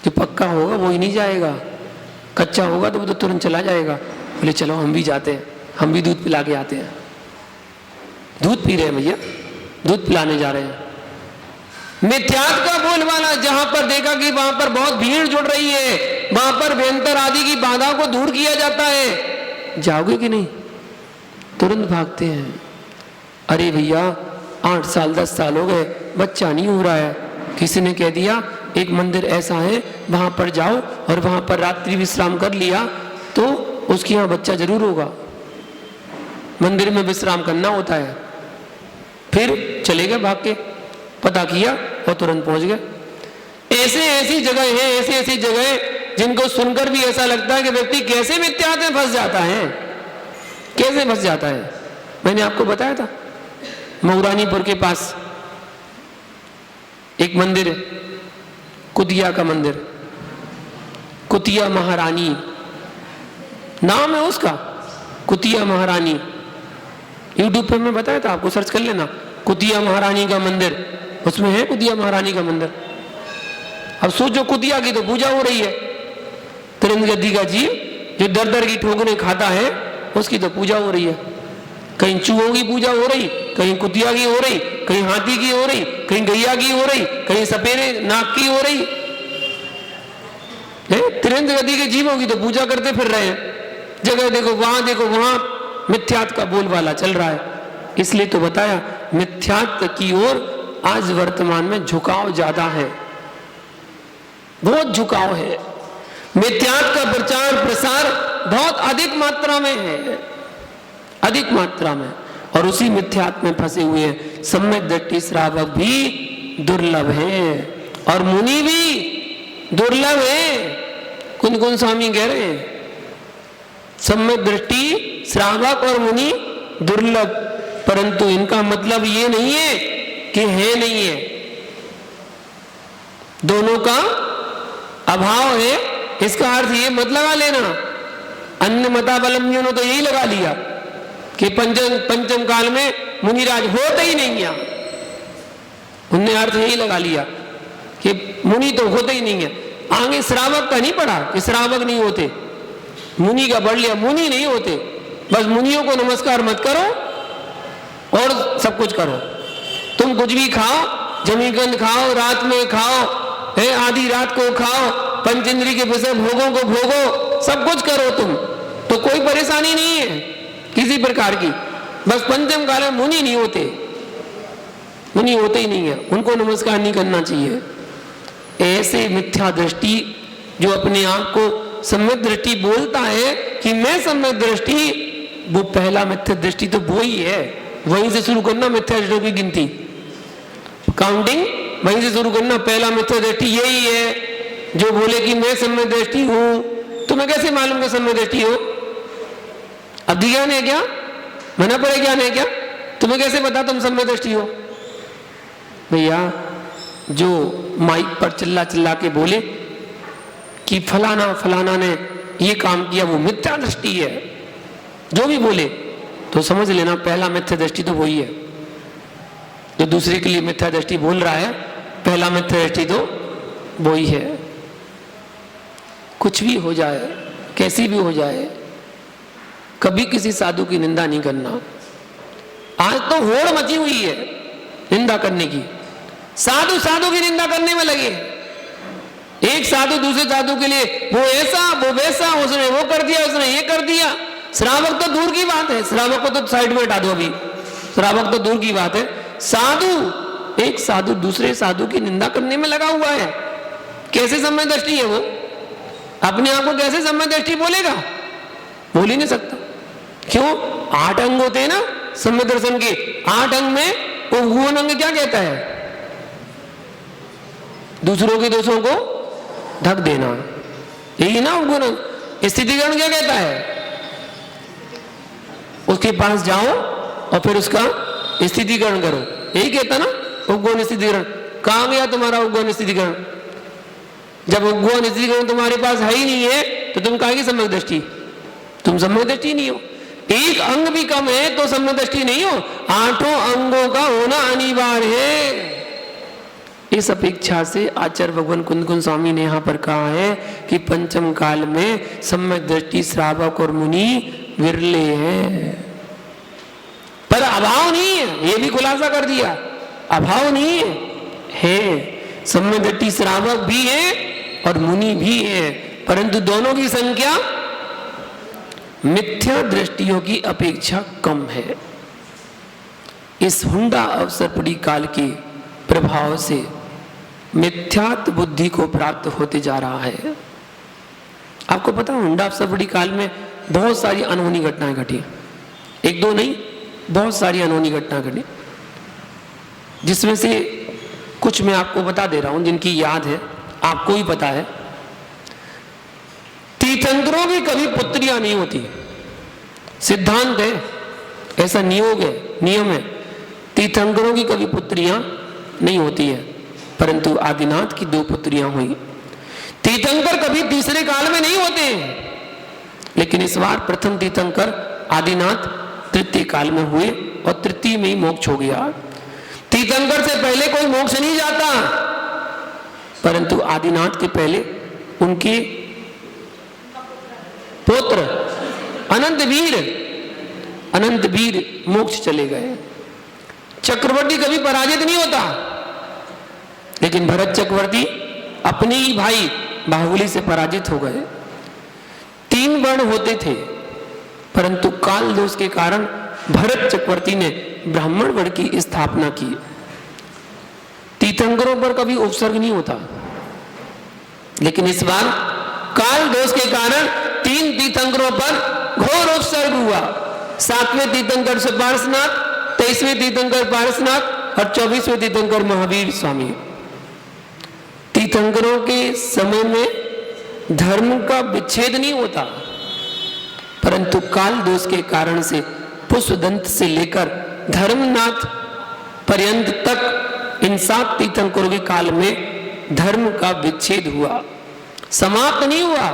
जो पक्का होगा वो ही नहीं जाएगा, कच्चा होगा तो वो तो तुरंत चला जाएगा। बोले चलो हम भी जाते हैं, हम भी दूध पिला के आते हैं। दूध पी रहे हैं भैया, दूध पिलाने जा रहे हैं। मिथ्यात्व का बोलबाला, जहां पर देखा कि वहां पर बहुत भीड़ जुड़ रही है, वहां पर व्यंतर आदि की बाधा को दूर किया जाता है, जाओगे कि नहीं? तुरंत भागते हैं। अरे भैया 8 साल 10 साल हो गए, बच्चा नहीं हो रहा है। किसी ने कह दिया एक मंदिर ऐसा है वहां पर जाओ और वहां पर रात्रि विश्राम कर लिया तो उसके यहाँ बच्चा जरूर होगा। मंदिर में विश्राम करना होता है। फिर चले गए भाग के, पता किया और तुरंत पहुंच गए। ऐसी जगह जिनको सुनकर भी ऐसा लगता है कि व्यक्ति कैसे मिथ्यात्व में फंस जाता है, कैसे फंस जाता है। मैंने आपको बताया था मऊरानीपुर के पास एक मंदिर है, कुतिया का मंदिर, कुतिया महारानी नाम है उसका कुतिया महारानी। यूट्यूब पे मैं बताया था आपको, सर्च कर लेना कुतिया महारानी का मंदिर, उसमें है कुतिया महारानी का मंदिर। अब सोचो कुतिया की तो पूजा हो रही है, त्रिंद गद्दी का जीव जो दर दर की ठोकरें खाता है उसकी तो पूजा हो रही है। कहीं चूहों की पूजा हो रही, कहीं कुतिया की हो रही, कहीं हाथी की हो रही, कहीं गैया की हो रही, कहीं सपेरे नाग की हो रही है। त्रिंद गद्दी के जीवों की तो पूजा करते फिर रहे हैं, जगह देखो वहां मिथ्यात्व का बोलबाला चल रहा है। इसलिए तो बताया मिथ्यात्व की ओर आज वर्तमान में झुकाव ज्यादा है, बहुत झुकाव है। मिथ्यात्व का प्रचार प्रसार बहुत अधिक मात्रा में है, अधिक मात्रा में, और उसी मिथ्यात्व में फंसे हुए हैं। सम्यक दृष्टि श्रावक भी दुर्लभ है और मुनि भी दुर्लभ है। कुन कुन स्वामी कह रहे हैं सम्यक दृष्टि श्रावक और मुनि दुर्लभ, परंतु इनका मतलब ये नहीं है कि है नहीं है, दोनों का अभाव है। इसका अर्थ ये मत लगा लेना, अन्य मतावलंबियों ने तो यही लगा लिया कि पंचम काल में मुनिराज होते ही नहीं है। उनने अर्थ यही लगा लिया कि मुनि तो होते ही नहीं है। आगे श्रावक का नहीं पढ़ा कि श्रावक नहीं होते, मुनि का पढ़ लिया, मुनि नहीं होते। बस मुनियों को नमस्कार मत करो और सब कुछ करो। तुम कुछ भी खाओ, जमीकंद खाओ, रात में खाओ, है आधी रात को खाओ, पंचेंद्री के विषय भोगों को भोगो, सब कुछ करो तुम, तो कोई परेशानी नहीं है किसी प्रकार की। बस पंचम काल में मुनि नहीं होते, मुनि होते ही नहीं है, उनको नमस्कार नहीं करना चाहिए। ऐसे मिथ्या दृष्टि जो अपने आप को सम्यक दृष्टि बोलता है कि मैं सम्यक दृष्टि, वो पहला मिथ्या दृष्टि तो वो ही है। वहीं से शुरू करना मिथ्या दृष्टि की गिनती, काउंटिंग वहीं से शुरू करना। पहला मिथ्या दृष्टि यही है जो बोले कि मैं सम्यक दृष्टि हूं। तुम्हें कैसे मालूम कि सम्यक दृष्टि हो? अभी ज्ञान है क्या? मना पड़े ज्ञान है क्या? तुम्हें कैसे पता तुम सम्यक दृष्टि हो? भैया जो माइक पर चिल्ला चिल्ला के बोले कि फलाना फलाना ने ये काम किया वो मिथ्या दृष्टि है, जो भी बोले तो समझ लेना पहला मिथ्या दृष्टि तो वही है। जो दूसरे के लिए मिथ्या दृष्टि बोल रहा है, पहला मिथ्या दृष्टि तो वही है। कुछ भी हो जाए, कैसी भी हो जाए, कभी किसी साधु की निंदा नहीं करना। आज तो होड़ मची हुई है निंदा करने की, साधु साधु की निंदा करने में लगे। एक साधु दूसरे साधु के लिए वो ऐसा वो वैसा, उसने वो कर दिया, उसने ये कर दिया। श्रावक तो दूर की बात है, श्रावक को तो साइड में हटा दो अभी, श्रावक तो दूर की बात है। साधु, एक साधु दूसरे साधु की निंदा करने में लगा हुआ है। कैसे सम्यक दृष्टि है वो? अपने आप को कैसे सम्यक दृष्टि बोलेगा? बोल ही नहीं सकता। क्यों? 8 अंग होते हैं ना सम्यक दर्शन के। 8 अंग में उपगुण अंग क्या कहता है? दूसरों के दोषों को ढक देना, यही ना उपगुण अंग। स्थितिकरण क्या कहता है? उसके पास जाओ और फिर उसका स्थितिकरण करो, यही कहता ना उपगुण स्थितिकरण। कहां गया तुम्हारा उपगुण स्थितिकरण? जब उपगुण स्थितिकरण तुम्हारे पास है ही नहीं है तो तुम कहेंगे सम्यक दृष्टि? तुम सम्यक दृष्टि नहीं हो। एक अंग भी कम है तो सम्यक दृष्टि नहीं हो, 8 अंगों का होना अनिवार्य है। इस अपेक्षा से आचार्य भगवान कुंद कुंद स्वामी ने यहाँ पर कहा है कि पंचम काल में सम्यक दृष्टि श्रावक और मुनि विरले हैं, पर अभाव नहीं है। ये भी खुलासा कर दिया, अभाव नहीं है। सम्यक दृष्टि श्रावक भी है और मुनि भी है, परंतु दोनों की संख्या मिथ्या दृष्टियों की अपेक्षा कम है। इस हुंडा अवसरपड़ी काल के प्रभाव से मिथ्यात्व बुद्धि को प्राप्त होते जा रहा है। आपको पता है हुंडा अवसरपड़ी काल में बहुत सारी अनहोनी घटनाएं घटी, एक दो नहीं, बहुत सारी अनहोनी घटना घटी, जिसमें से कुछ मैं आपको बता दे रहा हूं जिनकी याद है, आपको ही पता है। तीर्थंकरों की कभी पुत्रियां नहीं होती, सिद्धांत है, ऐसा नियम है। तीर्थंकरों की कभी पुत्रियां नहीं होती है, परंतु आदिनाथ की 2 पुत्रियां हुई। तीर्थंकर कभी तीसरे काल में नहीं होते हैं, लेकिन इस बार प्रथम तीर्थंकर आदिनाथ तृतीय काल में हुए और तृतीय में ही मोक्ष हो गया। तीर्थंकर से पहले कोई मोक्ष नहीं जाता, परंतु आदिनाथ के पहले उनके पुत्र अनंत वीर मोक्ष चले गए। चक्रवर्ती कभी पराजित नहीं होता, लेकिन भरत चक्रवर्ती अपने ही भाई बाहुबली से पराजित हो गए। 3 वर्ण होते थे, परंतु काल दोष के कारण भरत चक्रवर्ती ने ब्राह्मण वर्ण की स्थापना की। तीर्थंकरों पर कभी उपसर्ग नहीं होता, लेकिन इस बार काल दोष के कारण 3 तीर्थंकरों पर घोर उपसर्ग हुआ। 7वें तीर्थंकर से पारसनाथ, 23वें तीर्थंकर पारसनाथ और 24वें तीर्थंकर महावीर स्वामी। तीर्थंकरों के समय में धर्म का विच्छेद नहीं होता, परंतु काल दोष के कारण से पुष्पदंत से लेकर धर्मनाथ पर्यंत तक इन 7 तीर्थंकरों के काल में धर्म का विच्छेद हुआ। समाप्त नहीं हुआ,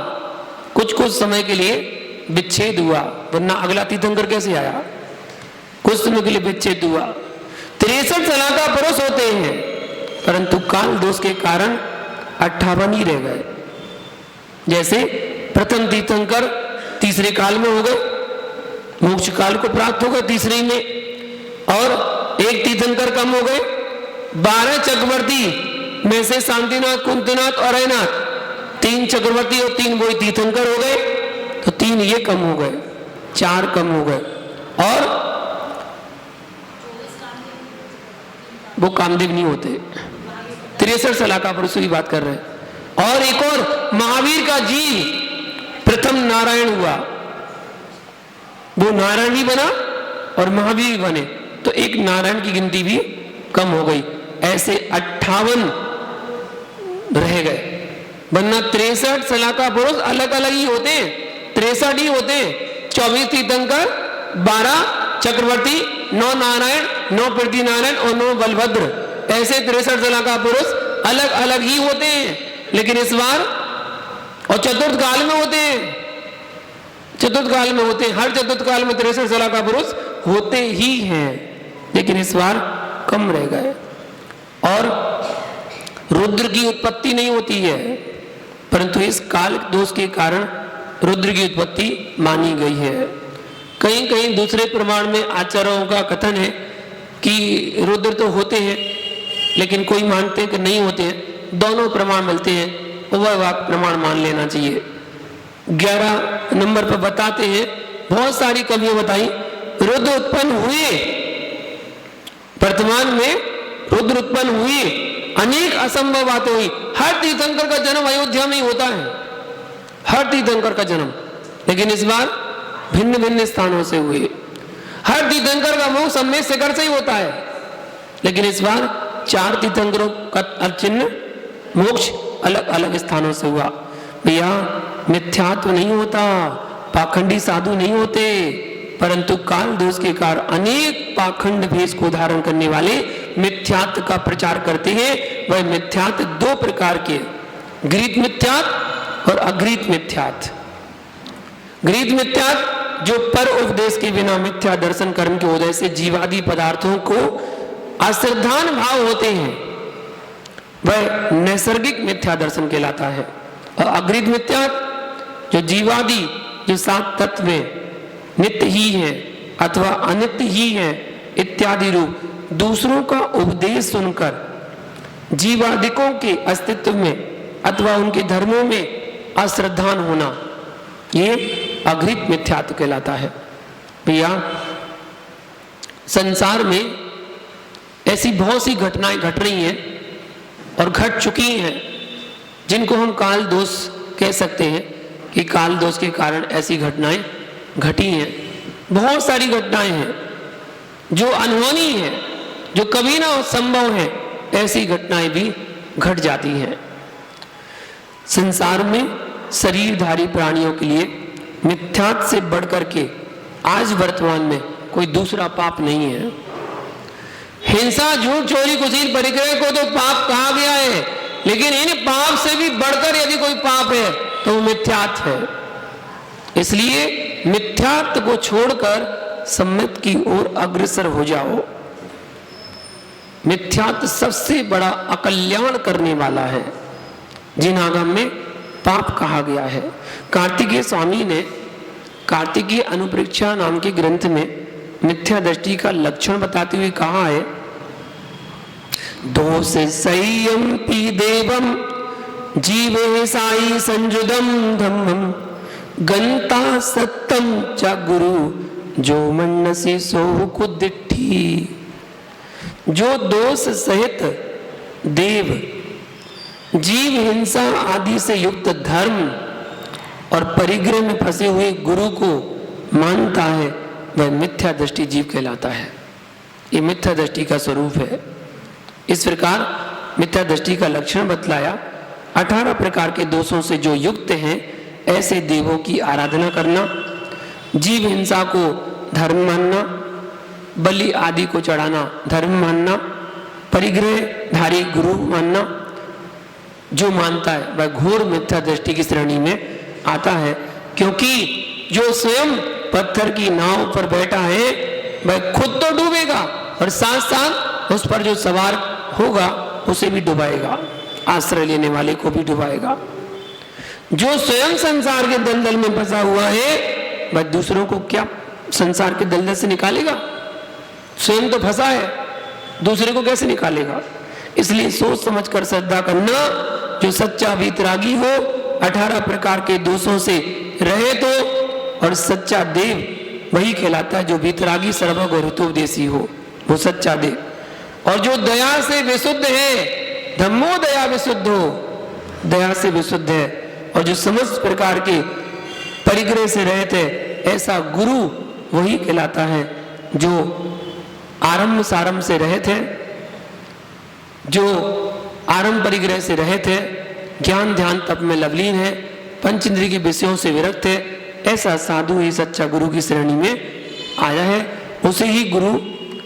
कुछ समय के लिए विच्छेद हुआ, वरना अगला तीर्थंकर कैसे आया? कुछ समय के लिए विच्छेद हुआ। 63 सलाका पुरुष होते हैं, परंतु काल दोष के कारण 58 ही रह गए। जैसे प्रथम तीर्थंकर तीसरे काल में हो गए, मोक्ष काल को प्राप्त हो गए तीसरे में, और एक तीर्थंकर कम हो गए। 12 चक्रवर्ती में से शांतिनाथ, कुंतनाथ और अयनाथ 3 चक्रवर्ती और 3 वही तीर्थंकर हो गए, तो 3 ये कम हो गए, 4 कम हो गए, और वो कामदेव नहीं होते। 63 सलाका पुरुषों की बात कर रहे हैं। और एक और महावीर का जीव प्रथम नारायण हुआ, वो नारायण भी बना और महावीर भी बने, तो एक नारायण की गिनती भी कम हो गई। ऐसे 58 रह गए, वरना 63 सलाका पुरुष अलग अलग ही होते हैं, 63 ही होते हैं। 24 तीर्थंकर, 12 चक्रवर्ती, 9 नारायण, 9 पृथ्वी नारायण और 9 बलभद्र, ऐसे 63 सलाका पुरुष अलग अलग ही होते हैं। लेकिन इस बार और चतुर्थ काल में होते हैं, चतुर्थ काल में होते हैं, हर चतुर्थ काल में 63 सलाका पुरुष होते ही हैं, लेकिन इस बार कम रह गए। और रुद्र की उत्पत्ति नहीं होती है, परंतु इस काल दोष के कारण रुद्र की उत्पत्ति मानी गई है। कहीं कहीं दूसरे प्रमाण में आचार्यों का कथन है कि रुद्र तो होते हैं, लेकिन कोई मानते हैं कि नहीं होते हैं। दोनों प्रमाण मिलते हैं, उभय प्रमाण मान लेना चाहिए। 11 नंबर पर बताते हैं, बहुत सारी कमियां बताई। रुद्र उत्पन्न हुए, वर्तमान में रुद्र उत्पन्न हुए, अनेक असंभव बातें हुई। हर तीर्थंकर का जन्म अयोध्या में ही होता है, हर तीर्थंकर का जन्म, लेकिन इस बार भिन्न भिन्न स्थानों से हुए। हर तीर्थंकर का मोक्ष सम्मेद शिखर से ही होता है, लेकिन इस बार 4 तीर्थंकरों का चिन्ह मोक्ष अलग अलग स्थानों से हुआ। भैया मिथ्यात्व नहीं होता, पाखंडी साधु नहीं होते, परंतु काल दोष के कारण अनेक पाखंड भेष को धारण करने वाले मिथ्यात्व का प्रचार करते हैं। वह मिथ्यात्व 2 प्रकार के, गृहीत मिथ्यात्व और अगृहीत मिथ्यात्व। गृहीत मिथ्यात्व जो पर उपदेश के बिना मिथ्या दर्शन कर्म के उदय से जीवादि पदार्थों को अश्रद्धान भाव होते हैं, वह नैसर्गिक मिथ्या दर्शन कहलाता है। और अगृहीत मिथ्यात्व जो जीवादि, जो 7 तत्व नित्य ही है अथवा अनित्य ही है इत्यादि रूप दूसरों का उपदेश सुनकर जीवादिकों के अस्तित्व में अथवा उनके धर्मों में अश्रद्धान होना, ये अगृहीत मिथ्यात्व कहलाता है। भैया संसार में ऐसी बहुत सी घटनाएं घट रही हैं और घट चुकी हैं, जिनको हम काल दोष कह सकते हैं कि काल दोष के कारण ऐसी घटनाएं घटी हैं। बहुत सारी घटनाएं हैं जो अनहोनी है, जो कभी ना संभव है, ऐसी घटनाएं भी घट जाती हैं। संसार में शरीरधारी प्राणियों के लिए मिथ्यात्व से बढ़कर के आज वर्तमान में कोई दूसरा पाप नहीं है। हिंसा, झूठ, चोरी, कुसील, परिग्रह को तो पाप कहा गया है, लेकिन इन पाप से भी बढ़कर यदि कोई पाप है तो वो मिथ्यात्व है। इसलिए मिथ्यात्व को छोड़कर सम्यक की ओर अग्रसर हो जाओ। मिथ्यात्व सबसे बड़ा अकल्याण करने वाला है, जिन आगम में पाप कहा गया है। कार्तिकेय स्वामी ने कार्तिकीय अनुप्रेक्षा नाम के ग्रंथ में मिथ्या दृष्टि का लक्षण बताते हुए कहा है, दोष संयम पी देवम जीवे साई संजुदम धम्मम गंता सत्यम च गुरु जो मनसी सो कुदिट्ठी। जो दोष सहित देव जीव हिंसा आदि से युक्त धर्म और परिग्रह में फंसे हुए गुरु को मानता है, वह मिथ्या दृष्टि जीव कहलाता है। ये मिथ्या दृष्टि का स्वरूप है। इस प्रकार मिथ्या दृष्टि का लक्षण बतलाया। 18 प्रकार के दोषों से जो युक्त हैं, ऐसे देवों की आराधना करना, जीव हिंसा को धर्म मानना, बलि आदि को चढ़ाना धर्म मानना, परिग्रहधारी गुरु मानना, जो मानता है वह घोर मिथ्या दृष्टि की श्रेणी में आता है। क्योंकि जो स्वयं पत्थर की नाव पर बैठा है वह खुद तो डूबेगा और साथ साथ उस पर जो सवार होगा उसे भी डुबाएगा, आश्रय लेने वाले को भी डुबाएगा। जो स्वयं संसार के दलदल में फंसा हुआ है वह दूसरों को क्या संसार के दलदल से निकालेगा? स्वयं तो फंसा है, दूसरे को कैसे निकालेगा? इसलिए सोच समझकर श्रद्धा करना। जो सच्चा वीतरागी हो, 18 प्रकार के दोषों से रहित हो, और सच्चा देव वही कहलाता है जो वीतरागी सर्वज्ञ और हितोपदेशी हो, वो सच्चा देव। और जो दया से विशुद्ध है, धम्मो दया विशुद्ध हो, दया से विशुद्ध है, और जो समस्त प्रकार के परिग्रह से रहित है, ऐसा गुरु वही कहलाता है जो आरंभ सारंभ से रहित है, जो आरंभ परिग्रह से रहित है, ज्ञान ध्यान तप में लवलीन है, पंच इंद्रिय के विषयों से विरक्त है। ऐसा साधु ही सच्चा गुरु की श्रेणी में आया है, उसे ही गुरु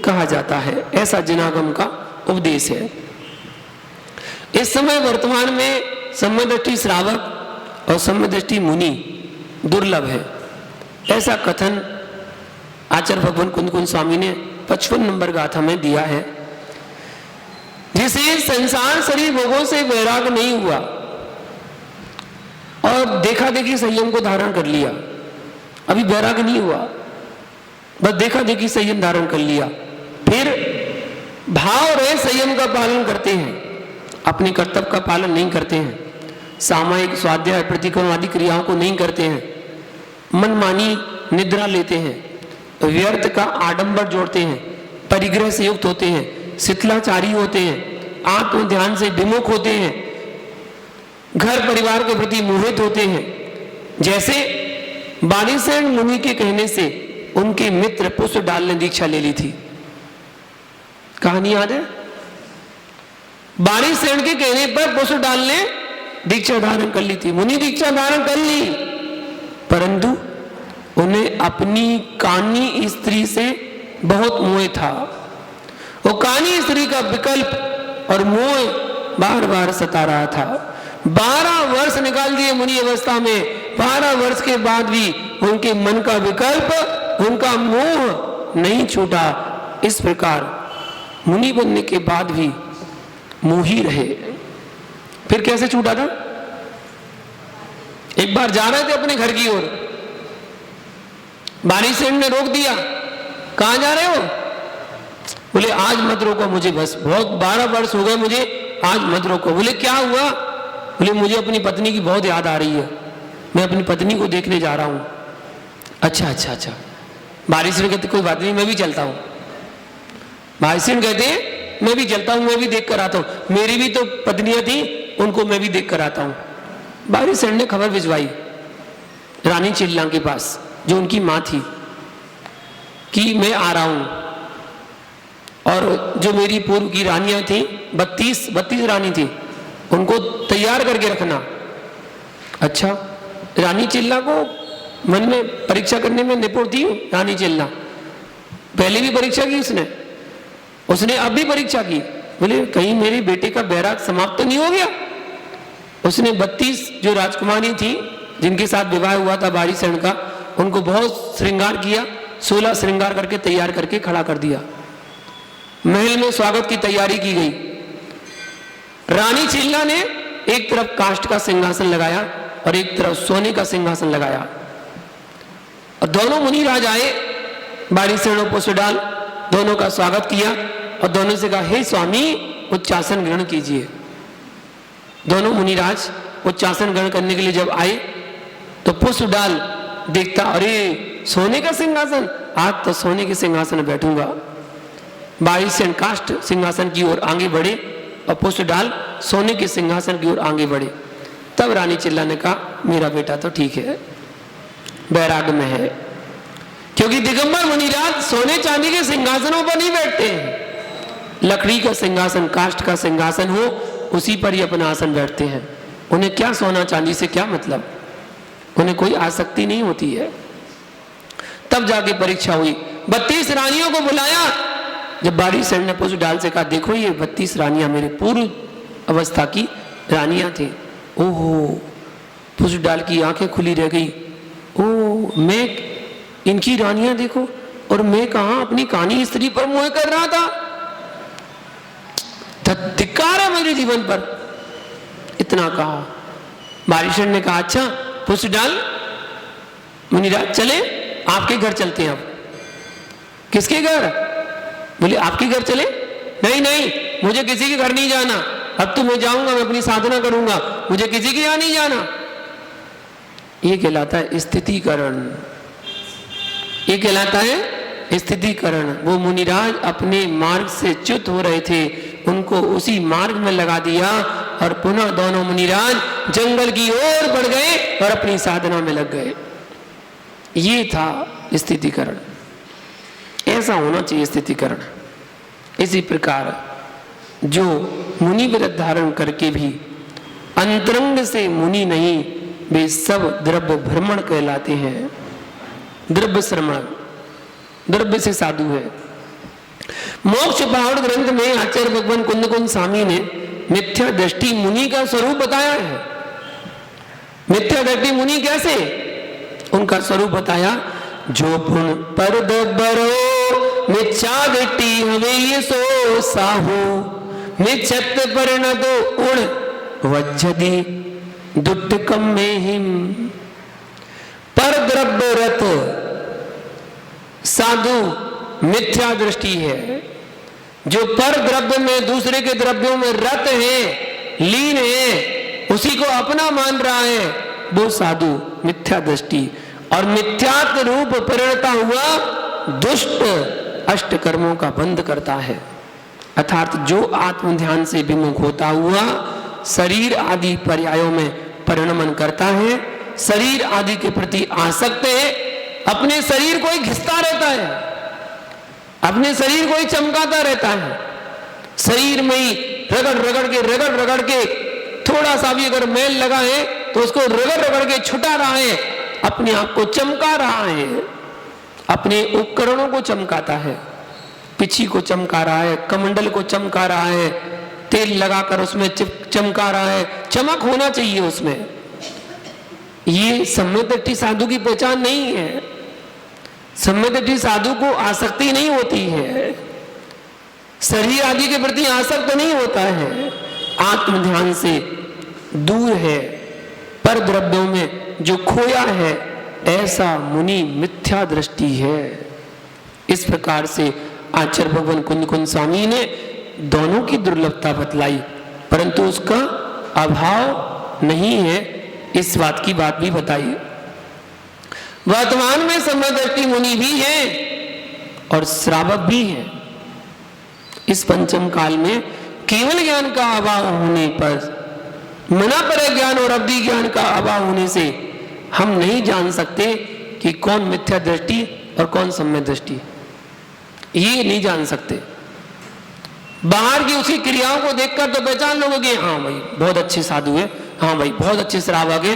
कहा जाता है। ऐसा जिनागम का उपदेश है। इस समय वर्तमान में सम्यदृष्टि श्रावक और सम्यदृष्टि मुनि दुर्लभ है, ऐसा कथन आचार्य भगवान कुंद कुंज स्वामी ने 55 नंबर गाथा में दिया है। जिसे संसार शरीर भोगों से वैराग नहीं हुआ और देखा देखी संयम को धारण कर लिया, अभी वैराग नहीं हुआ, बस देखा देखी संयम धारण कर लिया, फिर भाव रहे संयम का पालन करते हैं, अपने कर्तव्य का पालन नहीं करते हैं, सामायिक स्वाध्याय प्रतिक्रम आदि क्रियाओं को नहीं करते हैं, मनमानी निद्रा लेते हैं, व्यर्थ का आडंबर जोड़ते हैं, परिग्रह से युक्त होते हैं, शिथिलाचारी होते हैं, आत्म ध्यान से विमुख होते हैं, घर परिवार के प्रति मोहित होते हैं। जैसे बालीसेन मुनि के कहने से उनके मित्र पुष्प डालने दीक्षा ले ली थी, कहानी याद है? बालीसेन के कहने पर पुष्प डालने दीक्षा धारण कर ली थी। मुनि दीक्षा धारण कर ली, परंतु उन्हें अपनी कानी स्त्री से बहुत मोह था। वो कानी स्त्री का विकल्प और मोह बार बार सता रहा था। 12 वर्ष निकाल दिए मुनि अवस्था में, 12 वर्ष के बाद भी उनके मन का विकल्प, उनका मोह नहीं छूटा। इस प्रकार मुनि बनने के बाद भी मोही रहे। फिर कैसे छूटा था? एक बार जा रहे थे अपने घर की ओर, बालीसेन ने रोक दिया, कहां जा रहे हो? बोले आज मत रोको मुझे, बस बहुत 12 वर्ष हो गए मुझे, आज मत रोको। बोले क्या हुआ? बोले मुझे अपनी पत्नी की बहुत याद आ रही है, मैं अपनी पत्नी को देखने जा रहा हूं। अच्छा अच्छा अच्छा। बालीसेन कहते कोई बात नहीं, मैं भी चलता हूं। बालीसेन कहते मैं भी चलता हूं, मैं भी देख कर आता हूं, मेरी भी तो पत्नियां थी, उनको मैं भी देख कर आता हूं। बालीसेन ने खबर भिजवाई रानी चिल्ला के पास, जो उनकी मां थी, कि मैं आ रहा हूं, और जो मेरी पूर्व की रानियां थी, 32 रानी थी, उनको तैयार करके रखना। अच्छा, रानी चिल्ला को मन में परीक्षा करने में निपुण थी रानी चिल्ला, पहले भी परीक्षा की उसने अब भी परीक्षा की। बोले कहीं मेरे बेटे का बैराग समाप्त तो नहीं हो गया? उसने 32 जो राजकुमारी थी जिनके साथ विवाह हुआ था बारीसेन का, उनको बहुत श्रृंगार किया, 16 श्रृंगार करके तैयार करके खड़ा कर दिया। महल में स्वागत की तैयारी की गई। रानी चिल्ला ने एक तरफ काष्ठ का सिंहासन लगाया और एक तरफ सोने का सिंहासन लगाया, और दोनों मुनिराज आए, बारीसेन और पुष्पडाल, दोनों का स्वागत किया और दोनों से कहा, हे स्वामी उच्चासन ग्रहण कीजिए। दोनों मुनिराज उच्चासन ग्रहण करने के लिए जब आए तो पुष्पडाल देखता, अरे सोने का सिंहासन, आज तो सोने के सिंहासन में बैठूंगा। बारीसेन काष्ठ सिंहासन की ओर आगे बढ़े और पुष्पडाल सोने के सिंहासन की ओर आगे बढ़े। तब रानी चिल्ला ने कहा, मेरा बेटा तो ठीक है, वैराग्य में है, क्योंकि दिगंबर मुनिराज सोने चांदी के सिंहासनों पर नहीं बैठते हैं। लकड़ी का सिंहासन, काष्ठ का सिंहासन हो, उसी पर ही अपना आसन बैठते हैं। उन्हें क्या सोना चांदी से क्या मतलब, उन्हें कोई आसक्ति नहीं होती है। तब जाके परीक्षा हुई, 32 रानियों को बुलाया। जब बारीसेन ने पुष्पडाल से कहा, देखो ये 32 रानियां मेरे पूर्व अवस्था की रानियां थी। ओहो, पुष्पडाल की आंखें खुली रह गई। ओ, मैं इनकी रानियां देखो, और मैं कहां अपनी कानी स्त्री पर मोह कर रहा था। धिक्कार है मेरे जीवन पर। इतना कहा। बारीसेन ने कहा, अच्छा पुष्पडाल मुनिराज चले, आपके घर चलते हैं। अब किसके घर? बोले आपके घर चले। नहीं नहीं, मुझे किसी के घर नहीं जाना, अब तो मैं जाऊंगा, मैं अपनी साधना करूंगा, मुझे किसी के यहां नहीं जाना। ये कहलाता है स्थितिकरण, ये कहलाता है स्थितिकरण। वो मुनिराज अपने मार्ग से च्युत हो रहे थे, उनको उसी मार्ग में लगा दिया और पुनः दोनों मुनिराज जंगल की ओर बढ़ गए और अपनी साधना में लग गए। ये था स्थितिकरण, ऐसा होना चाहिए स्थितिकरण। इसी प्रकार जो मुनि व्रत धारण करके भी अंतरंग से मुनि नहीं, वे सब द्रव्य भ्रमण कहलाते हैं। द्रव्य श्रमण, द्रव्य से साधु है। मोक्ष पहाड़ ग्रंथ में आचार्य भगवान कुंद कुंद स्वामी ने मिथ्या दृष्टि मुनि का स्वरूप बताया है। मिथ्या दृष्टि मुनि कैसे, उनका स्वरूप बताया। जो पुन पर दबरो मिथ्या दृष्टि हमें ये सो साहू, मिच्छत पर न दो उड़ वज्जदी दुट्ट कम में हिम। पर द्रव्य रत साधु मिथ्या दृष्टि है। जो पर द्रव्य में, दूसरे के द्रव्यों में रत है, लीन है, उसी को अपना मान रहा है, वो साधु मिथ्या दृष्टि। और मिथ्यात्व रूप परिणता हुआ दुष्ट अष्ट कर्मों का बंध करता है। अर्थात जो आत्म ध्यान से विमुख होता हुआ शरीर आदि पर्यायों में परिणमन करता है, शरीर आदि के प्रति आसक्त है, अपने शरीर को ही घिसता रहता है, अपने शरीर को ही चमकाता रहता है, शरीर में ही रगड़ रगड़ के थोड़ा सा भी अगर मैल लगा है तो उसको रगड़ के छुटा रहा है, अपने आप को चमका रहा है, अपने उपकरणों को चमकाता है, पिछी को चमका रहा है, कमंडल को चमका रहा है, तेल लगाकर उसमें चमका रहा है, चमक होना चाहिए उसमें। ये सम्यक दृष्टि साधु की पहचान नहीं है। सम्यक दृष्टि साधु को आसक्ति नहीं होती है, शरीर आदि के प्रति आसक्त नहीं होता है, आत्म ध्यान से दूर है, पर द्रव्यों में जो खोया है, ऐसा मुनि मिथ्या दृष्टि है। इस प्रकार से आचार्य भगवान कुंद कुंद स्वामी ने दोनों की दुर्लभता बतलाई, परंतु उसका अभाव नहीं है, इस बात की बात भी बताई। वर्तमान में सम्यक मुनि भी हैं और श्रावक भी हैं। इस पंचम काल में केवल ज्ञान का अभाव होने पर, मना पर ज्ञान और अवधि ज्ञान का अभाव होने से हम नहीं जान सकते कि कौन मिथ्या दृष्टि और कौन सम्यक दृष्टि, ये नहीं जान सकते। बाहर की उसकी क्रियाओं को देखकर तो पहचान लोगे, हाँ भाई बहुत अच्छे साधु है, हाँ भाई बहुत अच्छे श्रावक है,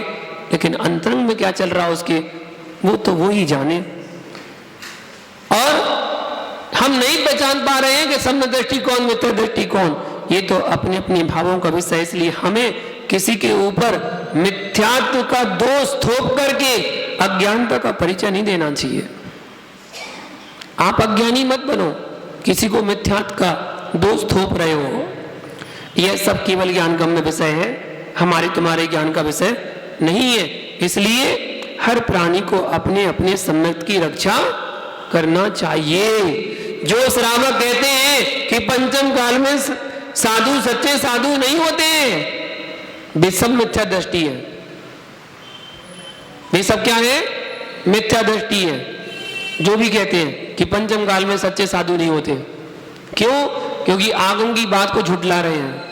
लेकिन अंतरंग में क्या चल रहा है उसके, वो तो वो ही जाने। और हम नहीं पहचान पा रहे हैं कि सम्यक दृष्टि कौन, मिथ्या दृष्टि कौन। ये तो अपने अपने भावों का विषय, इसलिए हमें किसी के ऊपर मिथ्यात्व का दोष थोप करके अज्ञानता का परिचय नहीं देना चाहिए। आप अज्ञानी मत बनो, किसी को मिथ्यात्व का दोष थोप रहे हो, यह सब केवल ज्ञान गम्य विषय है, हमारे तुम्हारे ज्ञान का विषय नहीं है। इसलिए हर प्राणी को अपने अपने सम्यक की रक्षा करना चाहिए। जो श्रावक कहते हैं कि पंचम काल में साधु सच्चे साधु नहीं होते हैं, वे सब मिथ्या दृष्टि है। वे सब क्या है? मिथ्या दृष्टि है। जो भी कहते हैं कि पंचम काल में सच्चे साधु नहीं होते, क्यों? क्योंकि आगम की बात को झुठला रहे हैं।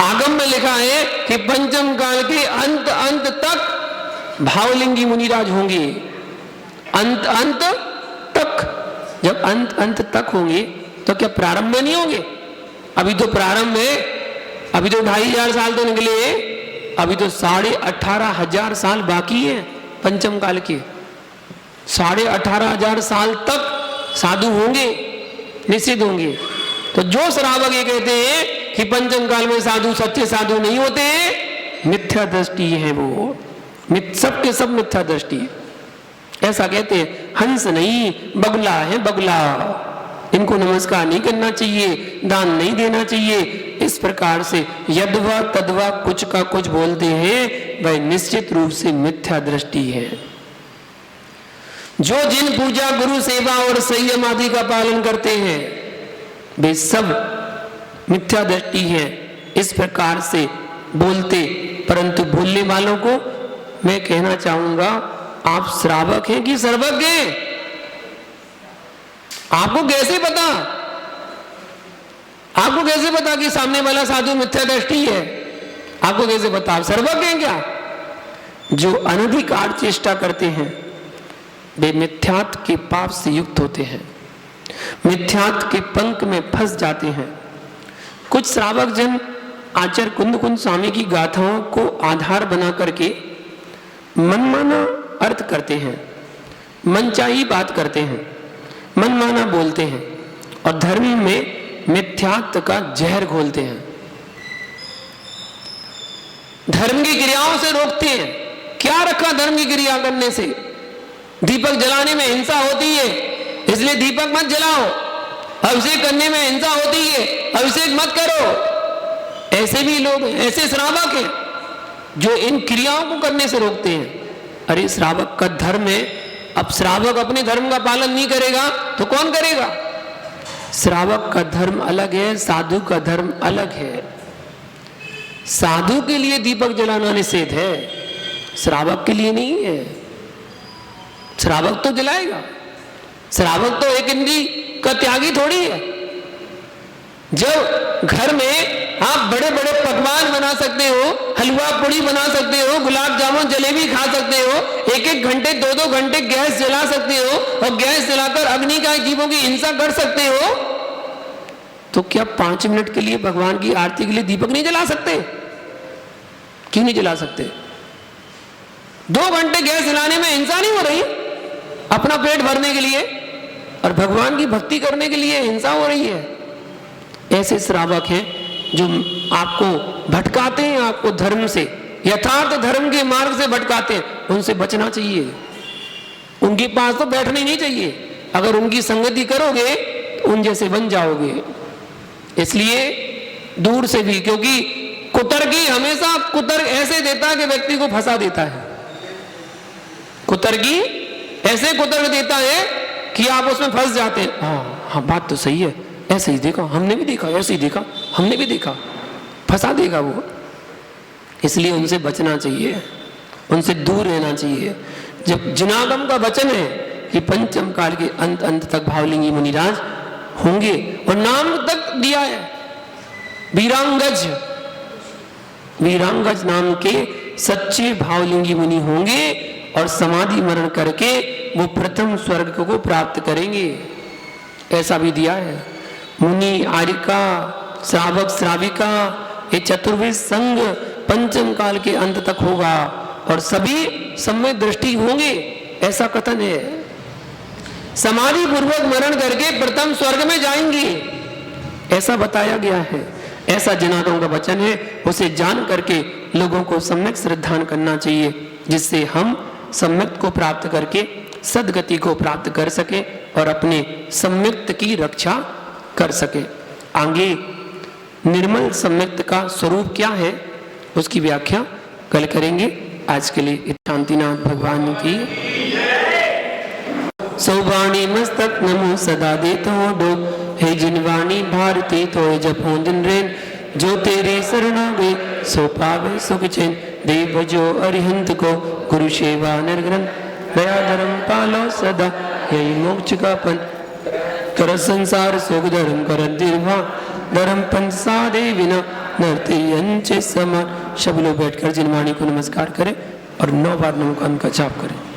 आगम में लिखा है कि पंचम काल के अंत अंत तक भावलिंगी मुनिराज होंगे। अंत अंत तक, जब अंत अंत तक होंगे तो क्या प्रारंभ में नहीं होंगे? अभी तो प्रारंभ है, अभी तो 2500 साल तो निकले, अभी तो 18,500 साल बाकी है पंचम काल के। 18,500 साल तक साधु होंगे, निश्चित होंगे। तो जो श्रावक ये कहते हैं कि पंचम काल में साधु सच्चे साधु नहीं होते, मिथ्या दृष्टि है वो, सब के सब मिथ्या दृष्टि। ऐसा कहते हैं। हंस नहीं, बगुला है बगुला, इनको नमस्कार नहीं करना चाहिए, दान नहीं देना चाहिए। इस प्रकार से यदवा तदवा कुछ का कुछ बोलते हैं, वह निश्चित रूप से मिथ्या दृष्टि है। जो जिन पूजा गुरु सेवा और संयम आदि का पालन करते हैं, वे सब मिथ्या दृष्टि है। इस प्रकार से बोलते, परंतु बोलने वालों को मैं कहना चाहूंगा, आप श्रावक हैं कि सर्वज्ञ हैं? आपको कैसे पता? आपको कैसे पता कि सामने वाला साधु मिथ्या दृष्टि है? आपको कैसे पता? आप सर्वज्ञ हैं क्या? जो अनधिकार चेष्टा करते हैं वे मिथ्यात्व के पाप से युक्त होते हैं, मिथ्यात्व के पंख में फंस जाते हैं। कुछ श्रावक जन आचार्य कुंद कुंद स्वामी की गाथाओं को आधार बना करके मनमाना अर्थ करते हैं, मनचाही बात करते हैं, मनमाना बोलते हैं और धर्म में मिथ्यात्व का जहर घोलते हैं। धर्म की क्रियाओं से रोकते हैं। क्या रखा धर्म की क्रिया करने से? दीपक जलाने में हिंसा होती है, इसलिए दीपक मत जलाओ। अभिषेक करने में हिंसा होती है, अभिषेक मत करो। ऐसे भी लोग, ऐसे श्रावक हैं जो इन क्रियाओं को करने से रोकते हैं। अरे श्रावक का धर्म है, अब श्रावक अपने धर्म का पालन नहीं करेगा तो कौन करेगा? श्रावक का धर्म अलग है, साधु का धर्म अलग है। साधु के लिए दीपक जलाना निषेध है, श्रावक के लिए नहीं है। श्रावक तो जलाएगा, श्रावक तो एक इंद्री का त्यागी थोड़ी है। जब घर में आप बड़े बड़े पकवान बना सकते हो, हलवा पूड़ी बना सकते हो, गुलाब जामुन जलेबी खा सकते हो, 1-1 घंटे 2-2 घंटे गैस जला सकते हो और गैस जलाकर अग्नि का जीवों की हिंसा कर सकते हो, तो क्या 5 मिनट के लिए भगवान की आरती के लिए दीपक नहीं जला सकते? क्यों नहीं जला सकते? 2 घंटे गैस जलाने में हिंसा नहीं हो रही अपना पेट भरने के लिए, और भगवान की भक्ति करने के लिए हिंसा हो रही है। ऐसे श्रावक हैं जो आपको भटकाते हैं, आपको धर्म से, यथार्थ धर्म के मार्ग से भटकाते हैं। उनसे बचना चाहिए, उनके पास तो बैठना ही नहीं चाहिए। अगर उनकी संगति करोगे तो उन जैसे बन जाओगे। इसलिए दूर से भी, क्योंकि कुतर्की हमेशा कुतर्क ऐसे देता है कि व्यक्ति को फंसा देता है। कुतर्की ऐसे कुतर्क देता है कि आप उसमें फंस जाते हैं। हाँ बात तो सही है, ऐसे ही देखा, हमने भी देखा, ऐसे ही देखा, हमने भी देखा, फंसा देगा वो। इसलिए उनसे बचना चाहिए, उनसे दूर रहना चाहिए। जब जिनागम का वचन है कि पंचम काल के अंत अंत तक भावलिंगी मुनिराज होंगे, और नाम तक दिया है वीरांगज, वीरांगज नाम के सच्चे भावलिंगी मुनि होंगे और समाधि मरण करके वो प्रथम स्वर्ग को प्राप्त करेंगे। ऐसा भी दिया है। मुनि, आर्यिका, श्रावक, श्राविका, ये चतुर्वेद संघ पंचम काल के अंत तक होगा और सभी सम्यक दृष्टि होंगे, ऐसा कथन है। समाधि पूर्वक मरण करके प्रथम स्वर्ग में जाएंगे, ऐसा बताया गया है। ऐसा जनार्दन का वचन है, उसे जान करके लोगों को सम्यक श्रद्धान करना चाहिए, जिससे हम सम्यक को प्राप्त करके सदगति को प्राप्त कर सके और अपने सम्यक्त की रक्षा कर सके। आगे निर्मल सम्यक्त का स्वरूप क्या है उसकी व्याख्या कल करेंगे। आज के लिए शांतिनाथ भगवान की सौवाणी मस्तक नमो सदा देतो डो, हे जिनवाणी भारती तो जपो दिन रेन, जो तेरे शरणावे सो पावे सुख चैन, देव जो अरिहंत को गुरु सेवा निर्ग्रंथ, दया धर्म पालो सदा यही मोक्ष का पन, कर संसार सुख धर्म कर दीर्घा, धर्म पंच साधे बिना नरते अंचे समान। सब लोग बैठकर जिनवाणी को नमस्कार करें और 9 बार नमो का जाप करें।